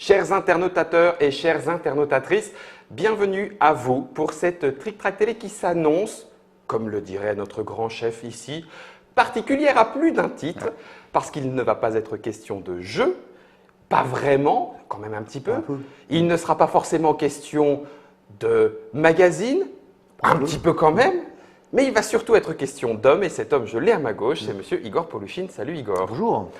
Chers internautateurs et chères internautatrices, bienvenue à vous pour cette Trick Track Télé qui s'annonce, comme le dirait notre grand chef ici, particulière à plus d'un titre, parce qu'il ne va pas être question de jeu, pas vraiment, quand même un petit peu. Il ne sera pas forcément question de magazine, un petit peu quand même, mais il va surtout être question d'homme, et cet homme, je l'ai à ma gauche, c'est monsieur Igor Polouchine. Salut Igor. Bonjour.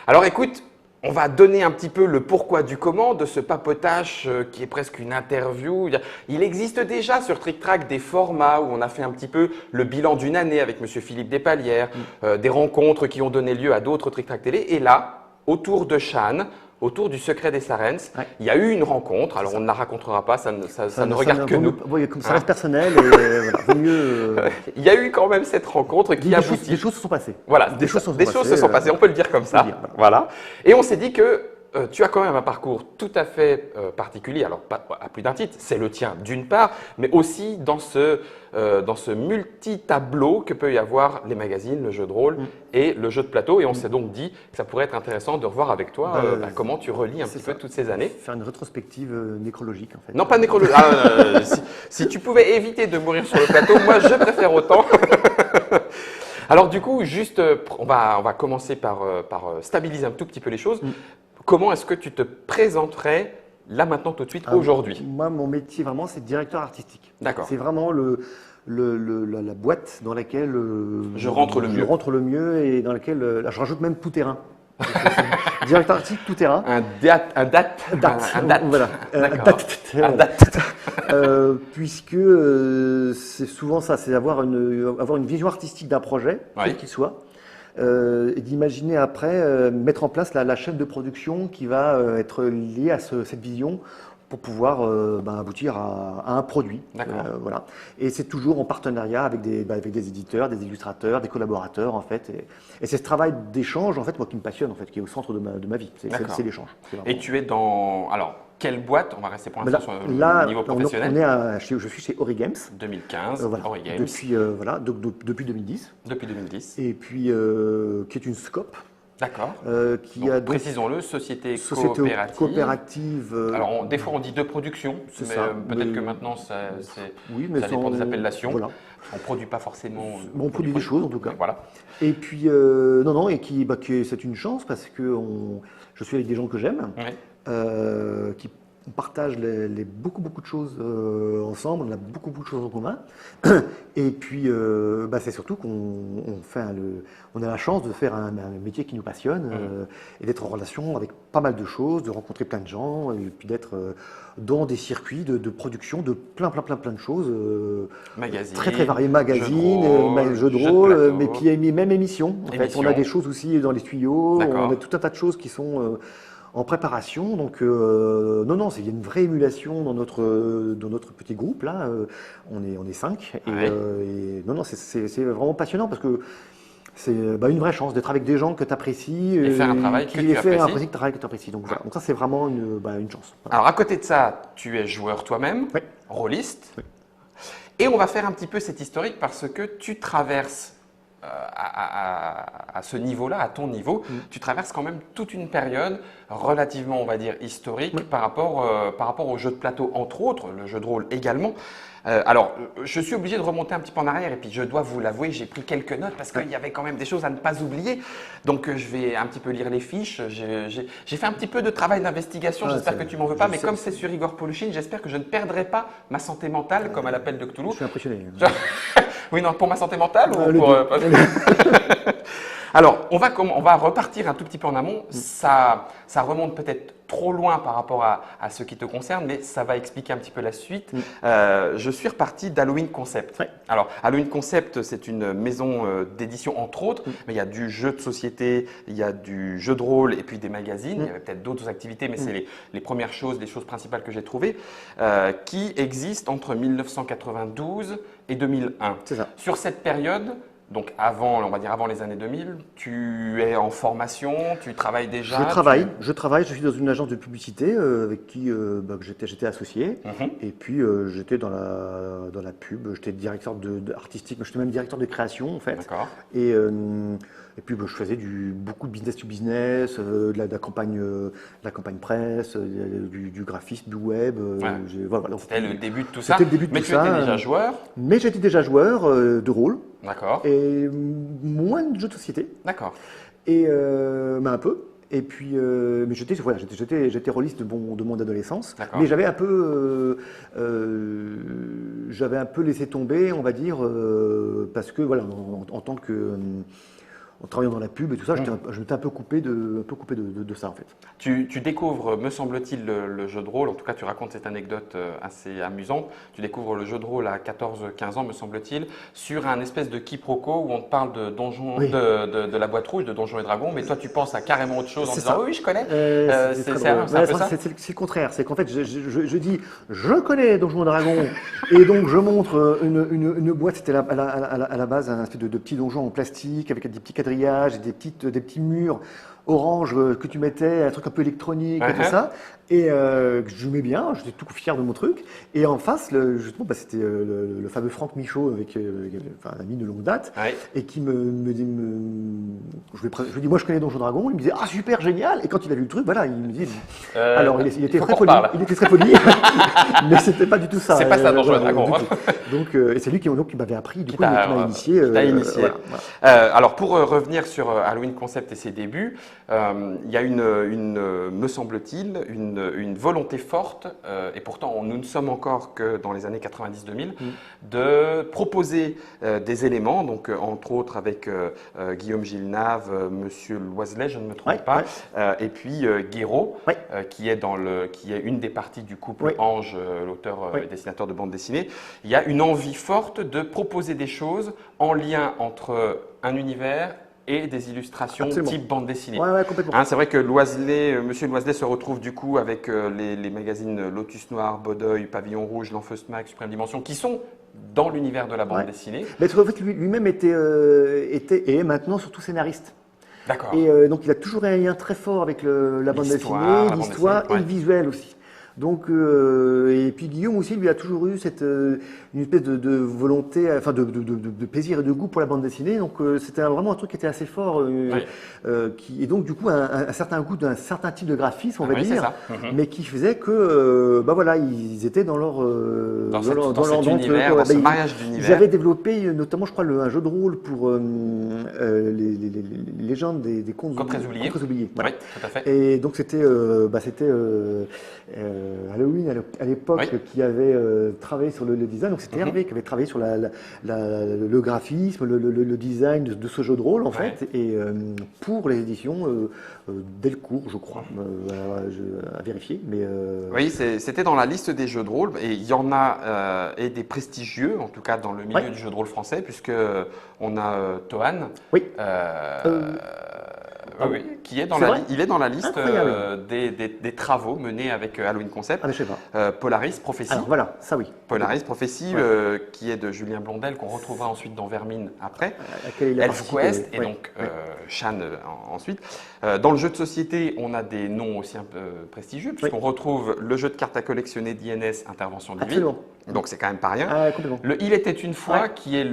Alors écoute, on va donner un petit peu le pourquoi du comment de ce papotage qui est presque une interview. Il existe déjà sur Trick Track des formats où on a fait un petit peu le bilan d'une année avec monsieur Philippe Despalières, des rencontres qui ont donné lieu à d'autres Trick Track Télé. Et là, autour de Shan, autour du secret des Sarens, il y a eu une rencontre. Alors on ne la racontera pas, ça ne regarde que nous. Oui, comme ça reste personnel, et voilà, vaut mieux. Il y a eu quand même cette rencontre qui aboutit. Des choses se sont passées. Voilà, des choses se sont passées, on peut le dire comme ça. Voilà. Et on s'est dit que tu as quand même un parcours tout à fait particulier, alors pas à plus d'un titre, c'est le tien d'une part, mais aussi dans ce multi-tableau que peut y avoir les magazines, le jeu de rôle et le jeu de plateau. Et on s'est donc dit que ça pourrait être intéressant de revoir avec toi comment tu relis un petit peu toutes ces années. Faire une rétrospective nécrologique en fait. Non, pas nécrologique. Si tu pouvais éviter de mourir sur le plateau, moi je préfère autant. Alors du coup, juste, on va commencer par stabiliser un tout petit peu les choses. Comment est-ce que tu te présenterais là maintenant tout de suite aujourd'hui? Moi, mon métier vraiment, c'est directeur artistique. D'accord. C'est vraiment la boîte dans laquelle je rentre le mieux et dans laquelle là, je rajoute même tout terrain. Directeur artistique tout terrain. Un date. Voilà. Puisque c'est souvent ça, c'est avoir une vision artistique d'un projet, quel qu'il soit. Et d'imaginer après mettre en place la chaîne de production qui va être liée à cette vision pour pouvoir aboutir à un produit. Voilà. Et c'est toujours en partenariat avec des éditeurs, des illustrateurs, des collaborateurs en fait. Et c'est ce travail d'échange en fait, moi qui me passionne en fait, qui est au centre de ma vie. C'est l'échange. Et tu es dans quelle boîte? On va rester pour l'instant sur le niveau professionnel. Je suis chez Ori Games. 2015, Ori Games. Depuis 2010. Depuis 2010. Et puis, qui est une SCOP. D'accord. Précisons-le, société coopérative. Alors, des fois, on dit de production, mais peut-être que maintenant, ça dépend des appellations. Voilà. On ne produit pas forcément. On produit des choses, en tout cas. Voilà. Et puis, c'est une chance parce que je suis avec des gens que j'aime. Qui partage beaucoup de choses ensemble, on a beaucoup de choses en commun. Et puis, c'est surtout qu'on a la chance de faire un métier qui nous passionne et d'être en relation avec pas mal de choses, de rencontrer plein de gens et puis d'être dans des circuits de production de plein de choses. Magazines, très variés, magazines, jeux de rôle, mais puis même émissions. En fait, on a des choses aussi dans les tuyaux, on a tout un tas de choses qui sont en préparation, donc il y a une vraie émulation dans notre petit groupe là. On est 5 c'est vraiment passionnant parce que c'est une vraie chance d'être avec des gens que tu apprécies et faire un travail que tu apprécies. Donc voilà, donc ça c'est vraiment une chance. Voilà. Alors à côté de ça, tu es joueur toi-même, rôliste, et on va faire un petit peu cette historique parce que tu traverses à ce niveau-là, à ton niveau, tu traverses quand même toute une période relativement, on va dire, historique par rapport au jeu de plateau, entre autres, le jeu de rôle également. Alors, je suis obligé de remonter un petit peu en arrière et puis je dois vous l'avouer, j'ai pris quelques notes parce qu'il y avait quand même des choses à ne pas oublier. Donc, je vais un petit peu lire les fiches. J'ai fait un petit peu de travail d'investigation, j'espère que tu m'en veux pas, mais comme c'est sur Igor Polouchine, j'espère que je ne perdrai pas ma santé mentale comme à l'appel de Cthulhu. Je suis impressionné. Oui, non, pour ma santé mentale ou pour… Alors, on va repartir un tout petit peu en amont. Ça remonte peut-être trop loin par rapport à ce qui te concerne, mais ça va expliquer un petit peu la suite. Je suis reparti d'Halloween Concept. Alors, Halloween Concept, c'est une maison d'édition entre autres, mais il y a du jeu de société, il y a du jeu de rôle et puis des magazines. Il y avait peut-être d'autres activités, mais c'est les premières choses, les choses principales que j'ai trouvées, qui existent entre 1992 et 2001. C'est ça. Sur cette période, donc avant, on va dire avant les années 2000, tu es en formation, tu travailles déjà? Je travaille, je suis dans une agence de publicité avec qui que j'étais associé. Et puis j'étais dans la pub, j'étais directeur artistique, mais j'étais même directeur de création en fait. D'accord. Et puis je faisais beaucoup de business to business, de la campagne presse, du graphisme, du web. Voilà, c'était le début de tout ça. C'était le début de mais tout tu ça. étais déjà joueur? Mais j'étais déjà joueur de rôle. D'accord. Et moins de jeux de société. D'accord. Mais un peu. Et puis, mais j'étais rôliste de mon adolescence. Mais j'avais un peu laissé tomber, on va dire, parce que voilà, en tant que en travaillant dans la pub et tout ça, je m'étais un peu coupé de ça en fait. Tu découvres, me semble-t-il, le jeu de rôle, en tout cas tu racontes cette anecdote assez amusante, tu découvres le jeu de rôle à 14-15 ans, me semble-t-il, sur un espèce de quiproquo où on te parle de donjons, de la boîte rouge, de Donjons et Dragons, mais toi tu penses à carrément autre chose en disant oui, je connais. C'est le contraire, c'est qu'en fait je dis je connais Donjons et Dragons et donc je montre une boîte, c'était à la base un espèce de petit donjon en plastique avec des petits quadrillages et des petits murs orange que tu mettais, un truc un peu électronique et tout ça. Et je m'aimais bien, j'étais tout fier de mon truc. Et en face, justement, c'était le fameux Franck Michaud, avec un ami de longue date, et qui me dit, je lui dis, moi je connais Donjons Dragons. Il me disait, ah super, génial. Et quand il a vu le truc, voilà, il me dit, alors il était très poli, mais c'était pas du tout ça. C'est pas ça Donjons et Dragons. Donc, et c'est lui qui m'avait appris, du coup, il m'a initié. Alors pour revenir sur Halloween Concept et ses débuts, il y a me semble-t-il, une volonté forte, et pourtant nous ne sommes encore que dans les années 90-2000, de proposer des éléments, donc entre autres avec Guillaume Gilnave, Monsieur Loiselet, je ne me trompe pas, et puis Guéraud, qui est une des parties du couple Ange, l'auteur et dessinateur de bande dessinée. Il y a une envie forte de proposer des choses en lien entre un univers et des illustrations type bande dessinée. Complètement. C'est vrai que Monsieur Loiselet se retrouve du coup avec les magazines Lotus Noir, Baudeuil, Pavillon Rouge, L'Enfeust Mag, Suprême Dimension, qui sont dans l'univers de la bande dessinée. Mais en fait, lui-même était et est maintenant surtout scénariste. D'accord. Et donc il a toujours un lien très fort avec la bande dessinée, l'histoire et le visuel aussi. Donc, et puis Guillaume aussi, lui a toujours eu une espèce de volonté, enfin de plaisir et de goût pour la bande dessinée. Donc, c'était vraiment un truc qui était assez fort, et donc du coup un certain goût d'un certain type de graphisme, on va dire, mais qui faisait que, ils étaient dans leur cet univers, dans ce mariage d'univers. Ils avaient développé, notamment, je crois, un jeu de rôle pour les légendes des contes oubliés. Oui, tout à fait. Et donc c'était Halloween à l'époque qui avait travaillé sur le design, donc c'était Hervé qui avait travaillé sur le graphisme, le design de ce jeu de rôle en fait, et pour les éditions Delcourt, je crois, à vérifier. Mais oui, c'était dans la liste des jeux de rôle, et il y en a et des prestigieux, en tout cas dans le milieu du jeu de rôle français, puisque on a Toan. Qui est il est dans la liste des travaux menés avec Halloween Concept. Je sais pas. Polaris Prophétie. Alors voilà, ça oui. Polaris Prophétie, qui est de Julien Blondel, qu'on retrouvera ensuite dans Vermine après. ElfQuest et donc Shan ensuite. Dans le jeu de société, on a des noms aussi un peu prestigieux, puisqu'on retrouve le jeu de cartes à collectionner d'INS, Intervention Divine. Absolument. Donc c'est quand même pas rien. Le Il était une fois, qui est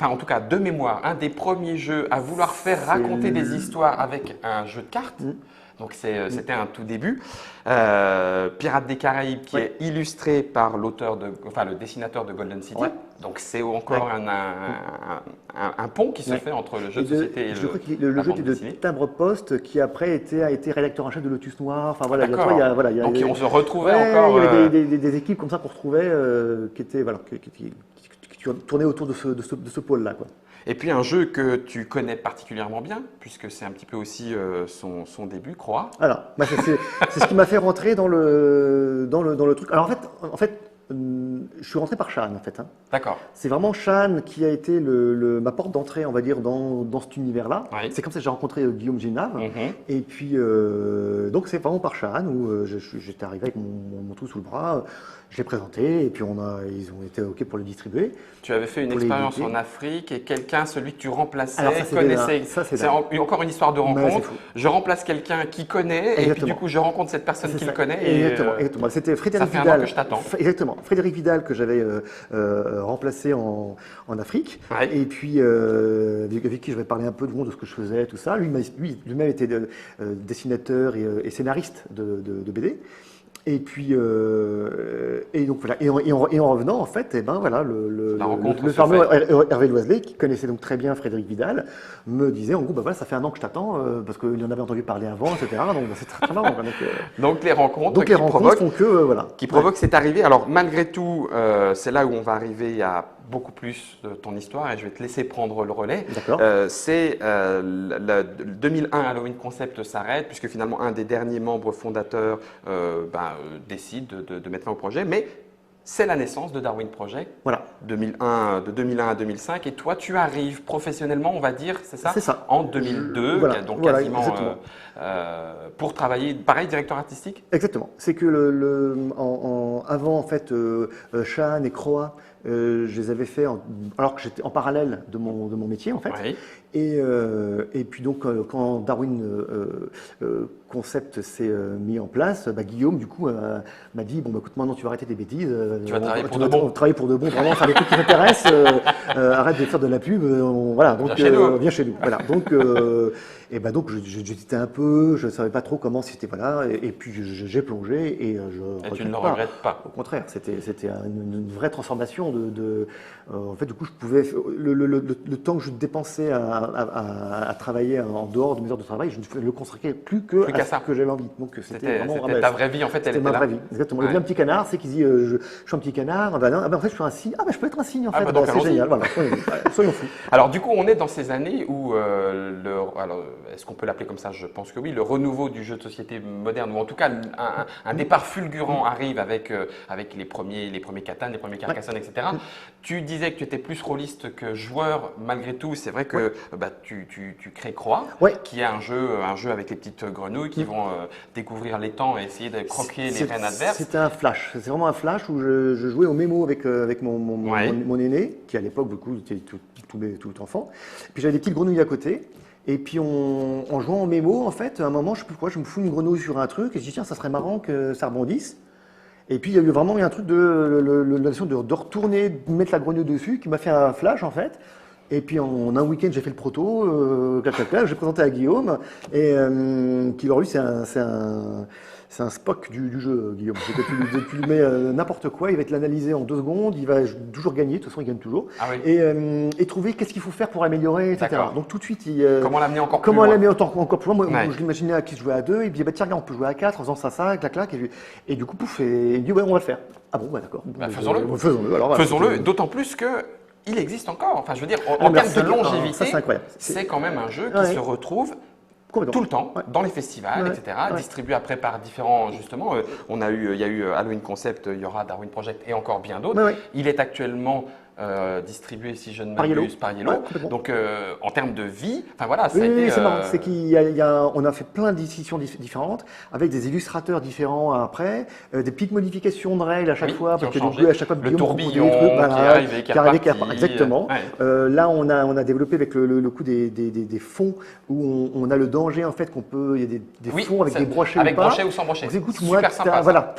en tout cas de mémoire, un des premiers jeux à vouloir faire raconter des histoires avec un jeu de cartes. Donc c'était un tout début. Pirates des Caraïbes, qui est illustré par le dessinateur de Golden City. Donc c'est encore un pont qui se fait entre le jeu de société et je crois que le jeu était de Timbre Poste, qui après a été rédacteur en chef de Lotus Noir. Enfin voilà, donc on se retrouvait encore. Il y avait des équipes comme ça qu'on retrouvait qui tournaient autour de ce pôle-là, quoi. Et puis un jeu que tu connais particulièrement bien, puisque c'est un petit peu aussi son début, Croix. Alors, c'est ce qui m'a fait rentrer dans le truc. Alors en fait, je suis rentré par Shan en fait. Hein. D'accord. C'est vraiment Shan qui a été ma porte d'entrée, on va dire, dans cet univers-là. Oui. C'est comme ça que j'ai rencontré Guillaume Génave. Et puis, donc c'est vraiment par Shan où j'étais arrivé avec mon tout sous le bras. Je l'ai présenté et puis ils ont été OK pour le distribuer. Tu avais fait une expérience en Afrique et quelqu'un, celui que tu remplaçais, connaissait. C'est encore une histoire de rencontre. Je remplace quelqu'un qui connaît et puis du coup je rencontre cette personne qui le connaît. Exactement. C'était Frédéric Vidal. Ça fait un an que je t'attends. Exactement. Frédéric Vidal que j'avais remplacé en Afrique. Ouais. Et puis avec qui je vais parler un peu de ce que je faisais, tout ça. Lui-même était dessinateur et scénariste de BD. Et puis et donc voilà, et en revenant en fait, le fameux Hervé Loiselet, qui connaissait donc très bien Frédéric Vidal, me disait en gros voilà, ça fait un an que je t'attends parce qu'il en avait entendu parler avant, etc. Donc c'est très marrant. Donc les rencontres qui provoquent cette arrivée. Alors malgré tout, c'est là où on va arriver à beaucoup plus de ton histoire et je vais te laisser prendre le relais. C'est le 2001 Halloween Concept s'arrête puisque finalement un des derniers membres fondateurs décide de mettre fin au projet, mais c'est la naissance de Darwin Project, de 2001 à 2005, et toi tu arrives professionnellement, on va dire, c'est ça, en 2002, donc quasiment pour travailler, pareil, directeur artistique. Exactement, c'est que avant en fait, Shan et Croix, je les avais fait alors que j'étais en parallèle de mon métier en fait. Oui. Et puis donc quand Darwin Concept s'est mis en place, Guillaume du coup m'a dit écoute, maintenant tu vas arrêter tes bêtises, tu vas travailler pour de bon. Travailler pour de bon, vraiment faire des trucs qui t'intéressent, arrête de faire de la pub, voilà, donc viens chez nous. Voilà, donc j'hésitais un peu, je savais pas trop comment c'était, voilà, et puis j'ai plongé et tu ne le regrettes pas. Au contraire, c'était une vraie transformation en fait, du coup, je pouvais le temps que je dépensais à travailler en dehors de mes heures de travail, je ne le consacrais plus à ce que j'avais envie. Donc c'était vraiment ta vraie vie en fait, elle était ma vraie vie. Exactement. Il y a un petit canard, c'est qui dit je suis un petit canard. En fait, je suis un cygne. Je peux être un cygne en fait. C'est génial. Voilà. Soyons fous. Alors du coup, on est dans ces années où est-ce qu'on peut l'appeler comme ça? Je pense que oui. Le renouveau du jeu de société moderne, ou en tout cas un départ fulgurant arrive avec les premiers Catan, les premiers Carcassonne, etc. Tu disais que tu étais plus rôliste que joueur. Malgré tout, c'est vrai que tu crées Croix, qui est un jeu avec les petites grenouilles qui vont découvrir l'étang et essayer de croquer les reines adverses. C'était un flash. C'est vraiment un flash où je jouais au mémo avec mon aîné, qui à l'époque, du coup, était tout enfant. Puis j'avais des petites grenouilles à côté. Et puis en jouant au mémo, en fait, à un moment, je sais plus pourquoi, je me fous une grenouille sur un truc et je dis tiens, ça serait marrant que ça rebondisse. Et puis il y a eu vraiment un truc la notion de retourner, de mettre la grenouille dessus, qui m'a fait un flash en fait. Et puis en un week-end, j'ai fait le proto, j'ai présenté à Guillaume, et qui alors lui, c'est un Spock du jeu, Guillaume. Tu lui mets n'importe quoi, il va te l'analyser en 2 secondes, il va toujours gagner, de toute façon il gagne toujours, et trouver qu'est-ce qu'il faut faire pour l'améliorer, etc. Donc tout de suite, comment l'amener encore plus loin. Moi, je l'imaginais à qui je jouais à 2, il me dit tiens, regarde, on peut jouer à 4 en faisant ça, clac, et du coup, pouf, et il dit on va le faire. Ah bon, d'accord. Faisons-le, d'autant plus que il existe encore. Enfin, je veux dire, en termes de longévité, c'est quand même un jeu qui se retrouve tout le temps dans les festivals, etc. Distribué après par différents, justement. Il y a eu Halloween Concept, il y aura Darwin Project et encore bien d'autres. Il est actuellement distribué, si je ne m'abuse, par Yellow. Donc, en termes de vie, enfin voilà, c'est marrant. C'est qu'on a fait plein d'éditions différentes, avec des illustrateurs différents après, des petites modifications de règles à chaque fois, parce que à chaque fois, le tourbillon qui arrivait, exactement. Là, on a développé avec le coup des fonds où on a le danger en fait il y a des fonds avec des brochets avec brochets ou sans brochets. Super sympa. Voilà,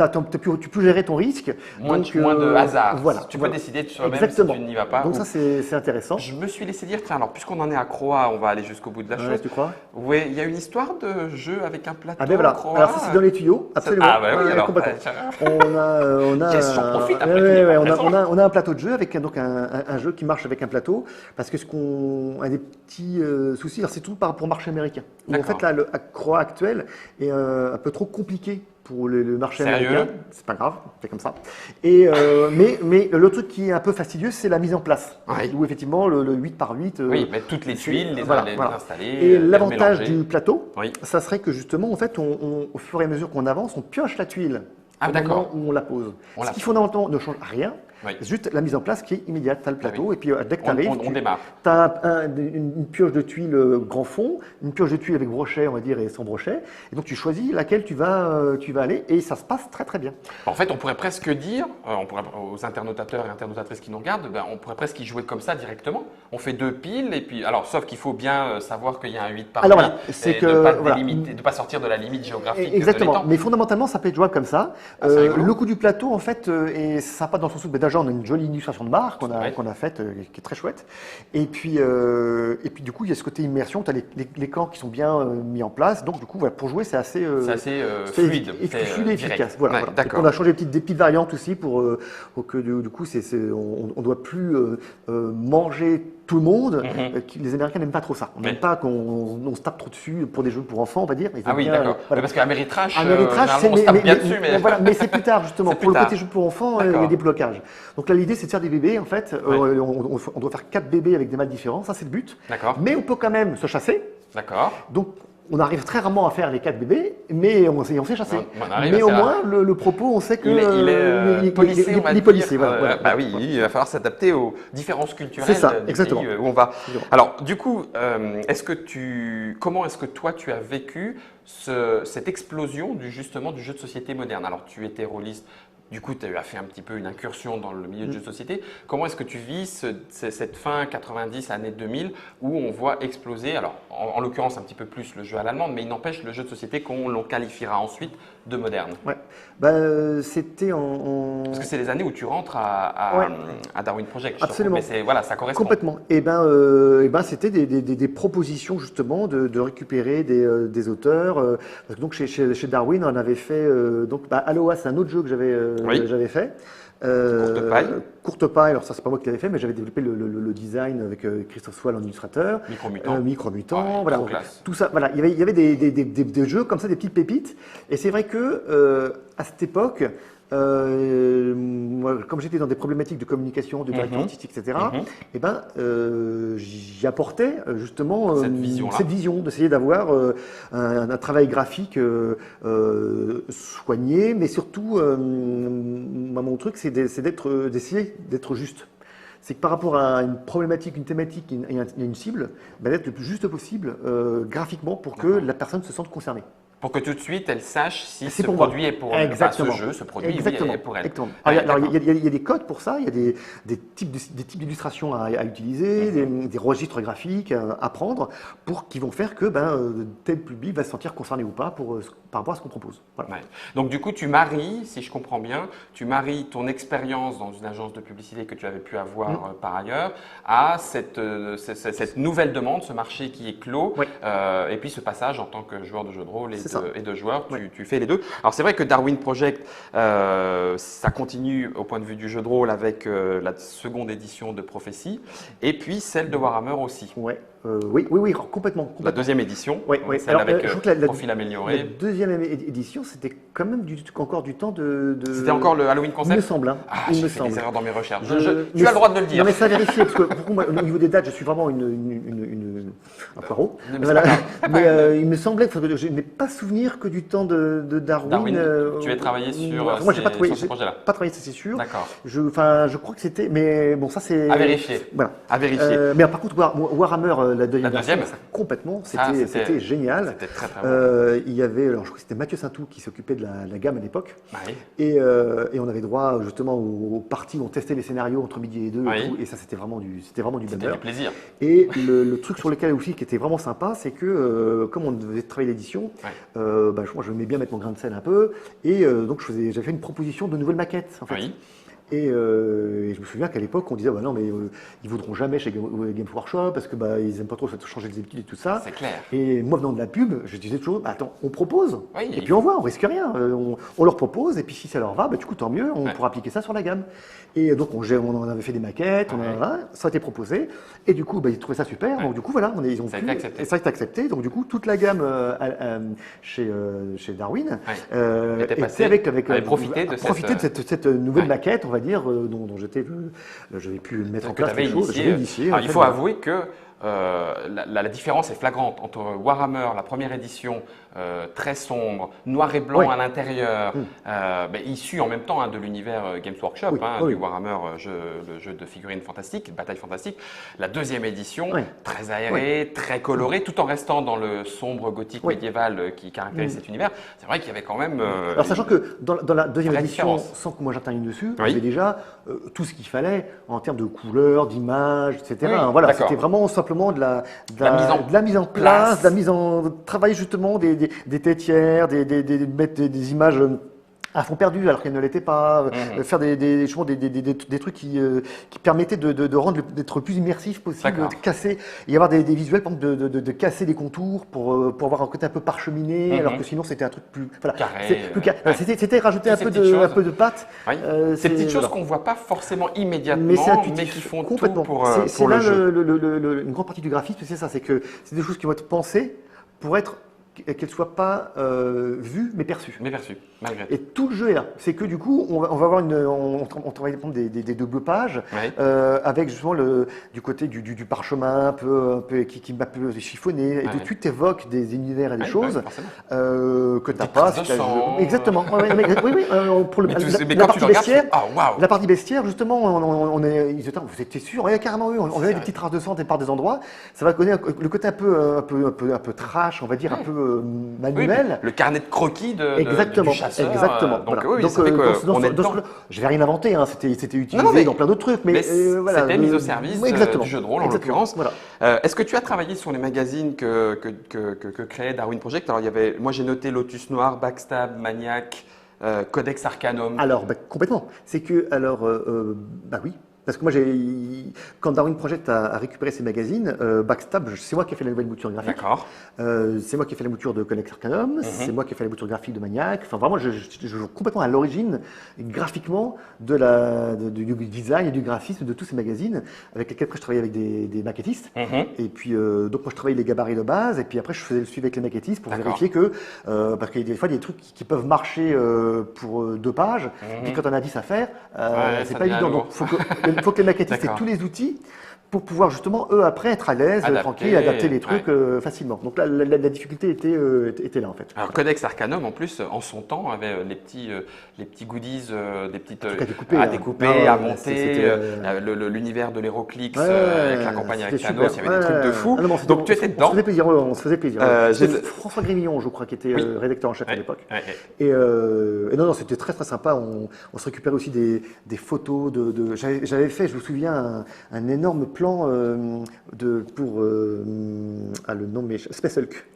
tu peux gérer ton risque. Moins de hasard. Tu peux décider de soi-même. Tu n'y vas pas. Donc ça, c'est intéressant. Je me suis laissé dire, tiens, alors puisqu'on en est à Croix, on va aller jusqu'au bout de la chose. Tu crois? Oui, il y a une histoire de jeu avec un plateau. Voilà. Croix. Alors ça, c'est dans les tuyaux, absolument. Alors. J'en profite après. On a un plateau de jeu avec donc un jeu qui marche avec un plateau, parce que un des petits soucis, c'est tout pour marché américain. En fait, là, la Croix actuelle est un peu trop compliqué pour le marché américain. C'est pas grave, c'est comme ça. Mais le truc qui est un peu fastidieux, c'est la mise en place. Où effectivement, le 8 par 8. Mettre toutes les tuiles, les installer. Et l'avantage du plateau, ça serait que justement, en fait, au fur et à mesure qu'on avance, on pioche la tuile. Au moment où on la pose. Ce qui fondamentalement ne change rien. Oui. C'est juste la mise en place qui est immédiate. Tu as le plateau, oui. et puis dès que tu arrives, on démarre. tu as une pioche de tuiles grand fond, une pioche de tuiles avec brochet, on va dire, et sans brochet. Et donc tu choisis laquelle tu vas aller, et ça se passe très très bien. En fait, on pourrait presque dire, aux internautateurs et internautatrices qui nous regardent, ben, on pourrait presque y jouer comme ça directement. On fait 2 piles, et puis, alors, sauf qu'il faut bien savoir qu'il y a un 8 par 8, c'est et que, de ne pas sortir de la limite géographique. Exactement, mais fondamentalement, ça peut être jouable comme ça. Le coup du plateau, en fait, est sympa dans le sens où déjà, on a une jolie illustration de barre qu'on a faite, qui est très chouette. Et puis du coup, il y a ce côté immersion, tu as les camps qui sont bien mis en place. Donc, du coup, voilà, pour jouer, c'est assez fluide. Fluide et efficace. Voilà. D'accord. On a changé des petites variantes aussi pour que du coup, on ne doit plus manger tout le monde. Les Américains n'aiment pas trop ça. On n'aime pas qu'on se tape trop dessus pour des jeux pour enfants, on va dire. Ah oui, d'accord. Voilà. Parce qu'un Méritrash, on se tape bien dessus. Mais c'est plus tard, justement. Pour le côté jeu pour enfants, il y a des blocages. Donc là, l'idée, c'est de faire des bébés. En fait, on doit faire 4 bébés avec des mâles différents. Ça, c'est le but. D'accord. Mais on peut quand même se chasser. D'accord. Donc, on arrive très rarement à faire les 4 bébés, mais on sait chasser. Mais au moins, le propos, on sait que il est policé, on va dire. Voilà. Bah oui, il va falloir s'adapter aux différences culturelles du exactement. pays où on va. Alors, du coup, comment est-ce que toi, tu as vécu cette explosion du jeu de société moderne? Alors, tu étais rôliste. Du coup, tu as fait un petit peu une incursion dans le milieu de jeux de société. Comment est-ce que tu vis cette fin 90, année 2000, où on voit exploser, alors en l'occurrence un petit peu plus le jeu à l'allemande, mais il n'empêche le jeu de société qu'on qualifiera ensuite de moderne? Ouais. C'était Parce que c'est les années où tu rentres à Darwin Project. Absolument. Mais voilà, ça correspond. Complètement. C'était des propositions justement de récupérer des auteurs. Parce que donc chez Darwin, on avait fait Aloha, c'est un autre jeu que j'avais fait. Courte paille, alors ça c'est pas moi qui l'avais fait, mais j'avais développé le design avec Christophe Swall en illustrateur. Micromutant. Voilà. Tout ça, voilà. Il y avait des jeux comme ça, des petites pépites. Et c'est vrai que à cette époque, moi, comme j'étais dans des problématiques de communication, de direction artistique, etc., j'y apportais justement cette vision, d'essayer d'avoir un travail graphique soigné, mais surtout, mon truc, c'est d'essayer d'être juste. C'est que par rapport à une problématique, une thématique et une cible, d'être le plus juste possible graphiquement pour que la personne se sente concernée. Pour que tout de suite, elle sache si ce produit est pour elle. Exactement. Ce jeu, ce produit est pour elle. Alors, il y a des codes pour ça, il y a des types d'illustrations à utiliser, des registres graphiques à prendre qui vont faire que tel public va se sentir concerné ou pas par rapport à ce qu'on propose. Voilà. Ouais. Donc du coup, tu maries, si je comprends bien, ton expérience dans une agence de publicité que tu avais pu avoir par ailleurs à cette nouvelle demande, ce marché qui est clos, et puis ce passage en tant que joueur de jeu de rôle et de joueurs, tu fais les deux. Alors c'est vrai que Darwin Project, ça continue au point de vue du jeu de rôle avec la seconde édition de Prophétie et puis celle de Warhammer aussi. Oui, complètement. La deuxième édition, celle avec profil amélioré. La deuxième édition, c'était quand même encore du temps de… C'était encore le Halloween Concept. Il me semble. J'ai fait des erreurs dans mes recherches. Tu as le droit de me le dire. Non, mais ça a vérifié, parce que pour moi, au niveau des dates, je suis vraiment un poireau. Mais il me semblait que je n'ai pas souvenir que du temps de Darwin. Tu as travaillé sur moi, j'ai pas ce projet-là. Pas travaillé, c'est sûr. D'accord. Je crois que c'était… Mais bon, ça c'est… À vérifier. Voilà. À vérifier. Mais par contre, Warhammer, la deuxième, ça, complètement, c'était génial. C'était très bon. Il y avait, alors je crois que c'était Mathieu Saintou qui s'occupait de la gamme à l'époque. Et on avait droit justement aux parties où on testait les scénarios entre midi et 2 et tout. Et ça, c'était vraiment du bonheur. C'était du plaisir. Et le truc sur lequel aussi qui était vraiment sympa, c'est que comme on devait travailler l'édition, moi je m'aimais bien mettre mon grain de sel un peu. Et donc j'avais fait une proposition de nouvelles maquettes en fait. Et je me souviens qu'à l'époque, on disait non, mais ils voudront jamais chez Games Workshop parce que ils aiment pas trop changer les habitudes et tout ça. C'est clair. Et moi, venant de la pub, je disais toujours attends, on propose. Et puis on voit, on risque rien. On leur propose, et puis si ça leur va, du coup, tant mieux, on pourra appliquer ça sur la gamme. Et donc, on en avait fait des maquettes, ça a été proposé. Et du coup, ils trouvaient ça super. Donc, du coup, voilà, ça a été accepté. Et ça a été accepté. Donc, du coup, toute la gamme chez Darwin avait profité de cette nouvelle maquette, on va dire, dont j'avais pu mettre en place quelque chose. Il faut avouer que la différence est flagrante entre Warhammer, la première édition, très sombre, noir et blanc à l'intérieur, issu en même temps de l'univers Games Workshop, du Warhammer, le jeu de figurines fantastique, bataille fantastique. La deuxième édition, très aérée, très colorée, tout en restant dans le sombre gothique médiéval qui caractérise cet univers. C'est vrai qu'il y avait quand même. Alors, sachant que dans la deuxième édition, sans que moi j'intervienne dessus, il y avait déjà tout ce qu'il fallait en termes de couleurs, d'images, etc. Voilà, c'était vraiment simplement de la mise en place, de la mise en travail justement des têtières, mettre des images à fond perdu alors qu'elles ne l'étaient pas, faire des trucs qui permettaient de rendre d'être le plus immersif possible, de casser, y avoir des visuels, par exemple, de casser des contours pour avoir un côté un peu parcheminé, alors que sinon c'était un truc plus carré. C'était rajouter un peu de pâte. Ces petites choses qu'on ne voit pas forcément immédiatement, mais qui font tout pour le jeu. Une grande partie du graphisme, c'est ça, c'est que c'est des choses qui vont être pensées pour être qu'elle ne soit pas vue, mais perçue. Mais perçue, malgré tout. Et tout le jeu est là. C'est que du coup, on va avoir on travaille des doubles pages, avec justement du côté du parchemin un peu qui m'a un peu chiffonné, et tout de suite t'évoques des univers et des choses que tu n'as pas. Exactement. Pour la partie bestiaire, la partie bestiaire, justement, vous étiez sûr, il y a carrément eu, on avait des petites traces de sang par des endroits. Ça va connaître le côté un peu trash, on va dire, un peu manuel. Le carnet de croquis du chasseur. Exactement. Je vais rien inventer, c'était utilisé dans plein d'autres trucs. Mais c'était mis au service du jeu de rôle en l'occurrence. Est-ce que tu as travaillé sur les magazines que créait Darwin Project? Alors, moi j'ai noté Lotus Noir, Backstab, Maniac, Codex Arcanum. Alors, complètement. C'est que, oui. Parce que moi, quand Darwin Project a récupéré ces magazines, Backstab, c'est moi qui ai fait la nouvelle mouture graphique. D'accord. C'est moi qui ai fait la mouture de Codex Arcanum, c'est moi qui ai fait la mouture graphique de Maniac. Enfin, vraiment, je joue complètement à l'origine, graphiquement, du design et du graphisme de tous ces magazines, avec lesquels après je travaillais avec des maquettistes. Et puis, donc moi, je travaillais les gabarits de base, et puis après, je faisais le suivi avec les maquettistes pour vérifier que, parce qu'il y a des fois des trucs qui peuvent marcher pour 2 pages, puis quand on a 10 à faire, c'est pas évident. Donc, il faut que les maquettistes aient tous les outils pour pouvoir justement, eux, après, être à l'aise, tranquille, adapter les trucs facilement. Donc là, la difficulté était là, en fait. Alors, Codex Arcanum, en plus, en son temps, avait les petits goodies, des petites à découper, à monter, l'univers de l'Héroclix, avec la campagne avec Thanos, il y avait des trucs de fou. Donc, tu étais dedans. On se faisait plaisir. François Grémillon, je crois, qui était rédacteur en chef à l'époque. Et non, c'était très, très sympa. On se récupérait aussi des photos j'avais fait, je me souviens, un énorme plan pour le nom, mais Space Hulk.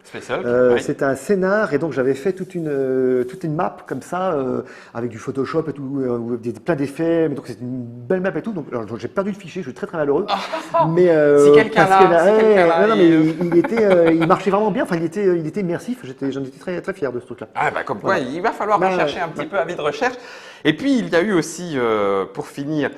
C'était un scénar, et donc j'avais fait toute une map comme ça, avec du Photoshop et tout, plein d'effets. Donc c'était une belle map et tout. Donc j'ai perdu le fichier, je suis très très malheureux. Mais si quelqu'un là, il marchait vraiment bien. Enfin, il était immersif. J'en étais très très fier de ce truc-là. Comme quoi, il va falloir rechercher un petit peu à vide recherche. Et puis il y a eu aussi, pour finir,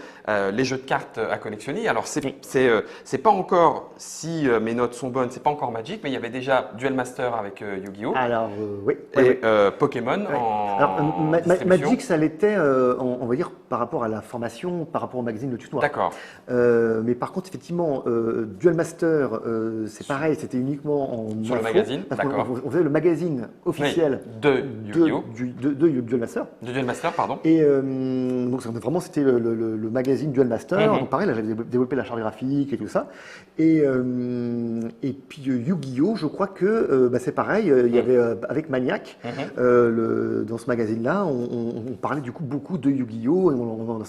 les jeux de cartes à collectionner. Alors c'est pas encore, si mes notes sont bonnes, c'est pas encore Magic, mais il y avait déjà Duel Master avec Yu-Gi-Oh! Alors oui. Et Pokémon en Alors, Magic, ça l'était, on va dire, par rapport à la formation, par rapport au magazine Lotus Noir. D'accord. Mais par contre, effectivement, Duel Master, c'est pareil, c'était uniquement en sur le magazine. D'accord. On faisait le magazine officiel de Yu-Gi-Oh! De Duel Master. De Duel Master, pardon. Et donc vraiment, c'était le magazine Duel Master. Donc pareil, là, j'avais développé la charte graphique et tout ça. Et puis Yu-Gi-Oh! Je crois que c'est pareil. Il y avait avec Maniac, dans ce magazine-là, on parlait du coup beaucoup de Yu-Gi-Oh!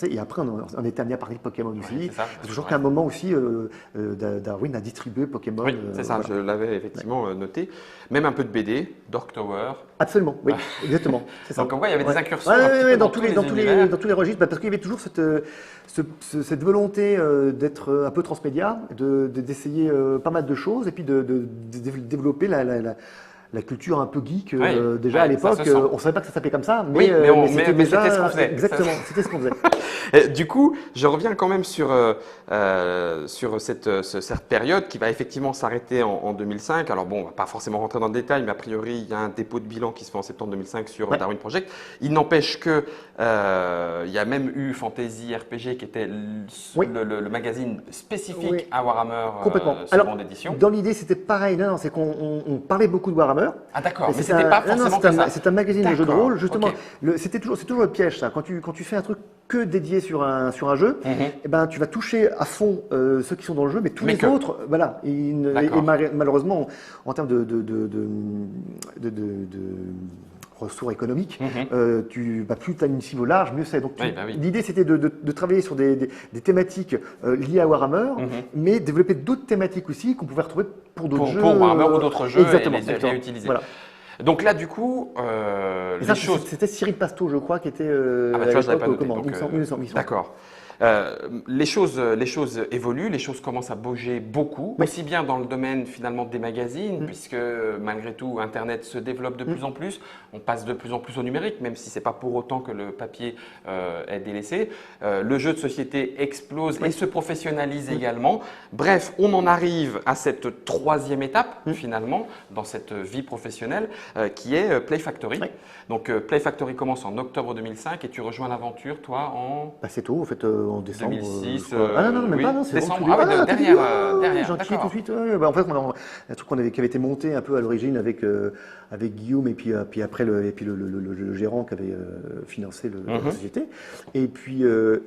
Et après, on était amené à parler de Pokémon aussi. C'est toujours qu'à un moment aussi, Darwin a distribué Pokémon. Oui, c'est ça, je l'avais effectivement noté. Même un peu de BD, Dark Tower. Absolument, oui, exactement. Ça. Donc on voit, il y avait des incursions dans tous les registres, parce qu'il y avait toujours cette volonté d'être un peu transmédia, d'essayer pas mal de choses, et puis de développer la culture un peu geek. ouais, Déjà à l'époque, on ne savait pas que ça s'appelait comme ça, mais, c'était déjà ce qu'on faisait. Exactement, c'était ce qu'on faisait. Du coup, je reviens quand même sur cette période qui va effectivement s'arrêter en 2005. Alors bon, on ne va pas forcément rentrer dans le détail, mais a priori, il y a un dépôt de bilan qui se fait en septembre 2005 sur Darwin Project. Il n'empêche que il y a même eu Fantasy RPG qui était le magazine spécifique à Warhammer seconde édition. Dans l'idée, c'était pareil. Non, c'est qu'on parlait beaucoup de Warhammer. Ah d'accord, mais c'était pas forcément ça. C'est un magazine de jeux de rôle, justement. Okay. C'est toujours le piège, ça. Quand tu fais un truc que dédié sur un jeu, eh ben, tu vas toucher à fond ceux qui sont dans le jeu, mais tous les autres, voilà. Et malheureusement, en termes de ressources économiques, plus tu as une cible large, mieux c'est. Donc l'idée c'était de travailler sur des thématiques liées à Warhammer, mais développer d'autres thématiques aussi qu'on pouvait retrouver pour d'autres jeux. Pour Warhammer ou d'autres jeux, exactement, et les réutiliser. Voilà. Donc là, du coup, les choses… C'était Cyril Pasto, je crois, qui était D'accord. Les choses évoluent, les choses commencent à bouger beaucoup, aussi bien dans le domaine finalement des magazines, puisque malgré tout Internet se développe de plus en plus, on passe de plus en plus au numérique, même si ce n'est pas pour autant que le papier est délaissé. Le jeu de société explose et se professionnalise également. Bref, on en arrive à cette troisième étape finalement dans cette vie professionnelle qui est Play Factory. Donc Play Factory commence en octobre 2005 et tu rejoins l'aventure toi en… c'est tout en fait. En décembre. 2006. Non, même pas, non, c'est décembre. Derrière. Gentil tout de suite. En fait, un truc qui avait été monté un peu à l'origine avec Guillaume et puis après le gérant qui avait financé la société. Et puis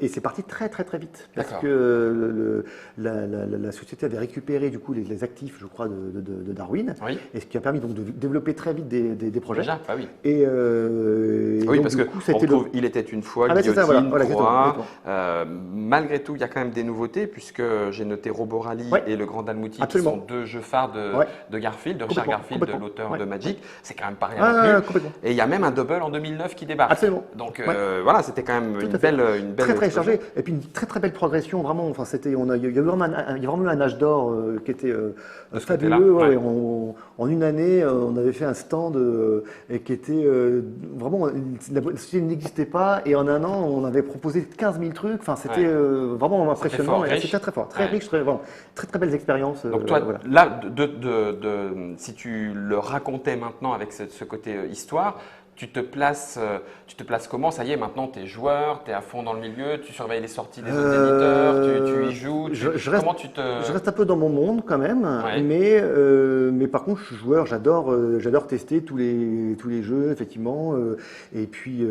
c'est parti très vite parce que la société avait récupéré du coup les actifs, je crois, de Darwin, et ce qui a permis donc de développer très vite des projets. Déjà, oui. Et oui, parce que il était une fois Guillotine, Proa. Malgré tout, il y a quand même des nouveautés puisque j'ai noté Roborally et Le Grand Dalmouti qui sont deux jeux phares de Garfield, de Richard Garfield, de l'auteur de Magic. C'est quand même pas rien non plus. Et il y a même un double en 2009 qui débarque. Absolument. Donc voilà, c'était quand même une belle très chargée et puis une très belle progression vraiment. Enfin, il y a vraiment eu un âge d'or qui était fabuleux. En une année, on avait fait un stand qui était vraiment la société n'existait pas et en un an, on avait proposé 15 000 trucs. Enfin, c'était vraiment impressionnant. C'était très fort, très riche, très belles expériences. Donc toi, là, si tu le racontais maintenant avec ce côté histoire, tu te places comment? Ça y est, maintenant tu es joueur, tu es à fond dans le milieu, tu surveilles les sorties des autres éditeurs, tu y joues. Comment tu te… Je reste un peu dans mon monde quand même, mais par contre je suis joueur, j'adore tester tous les jeux effectivement, et puis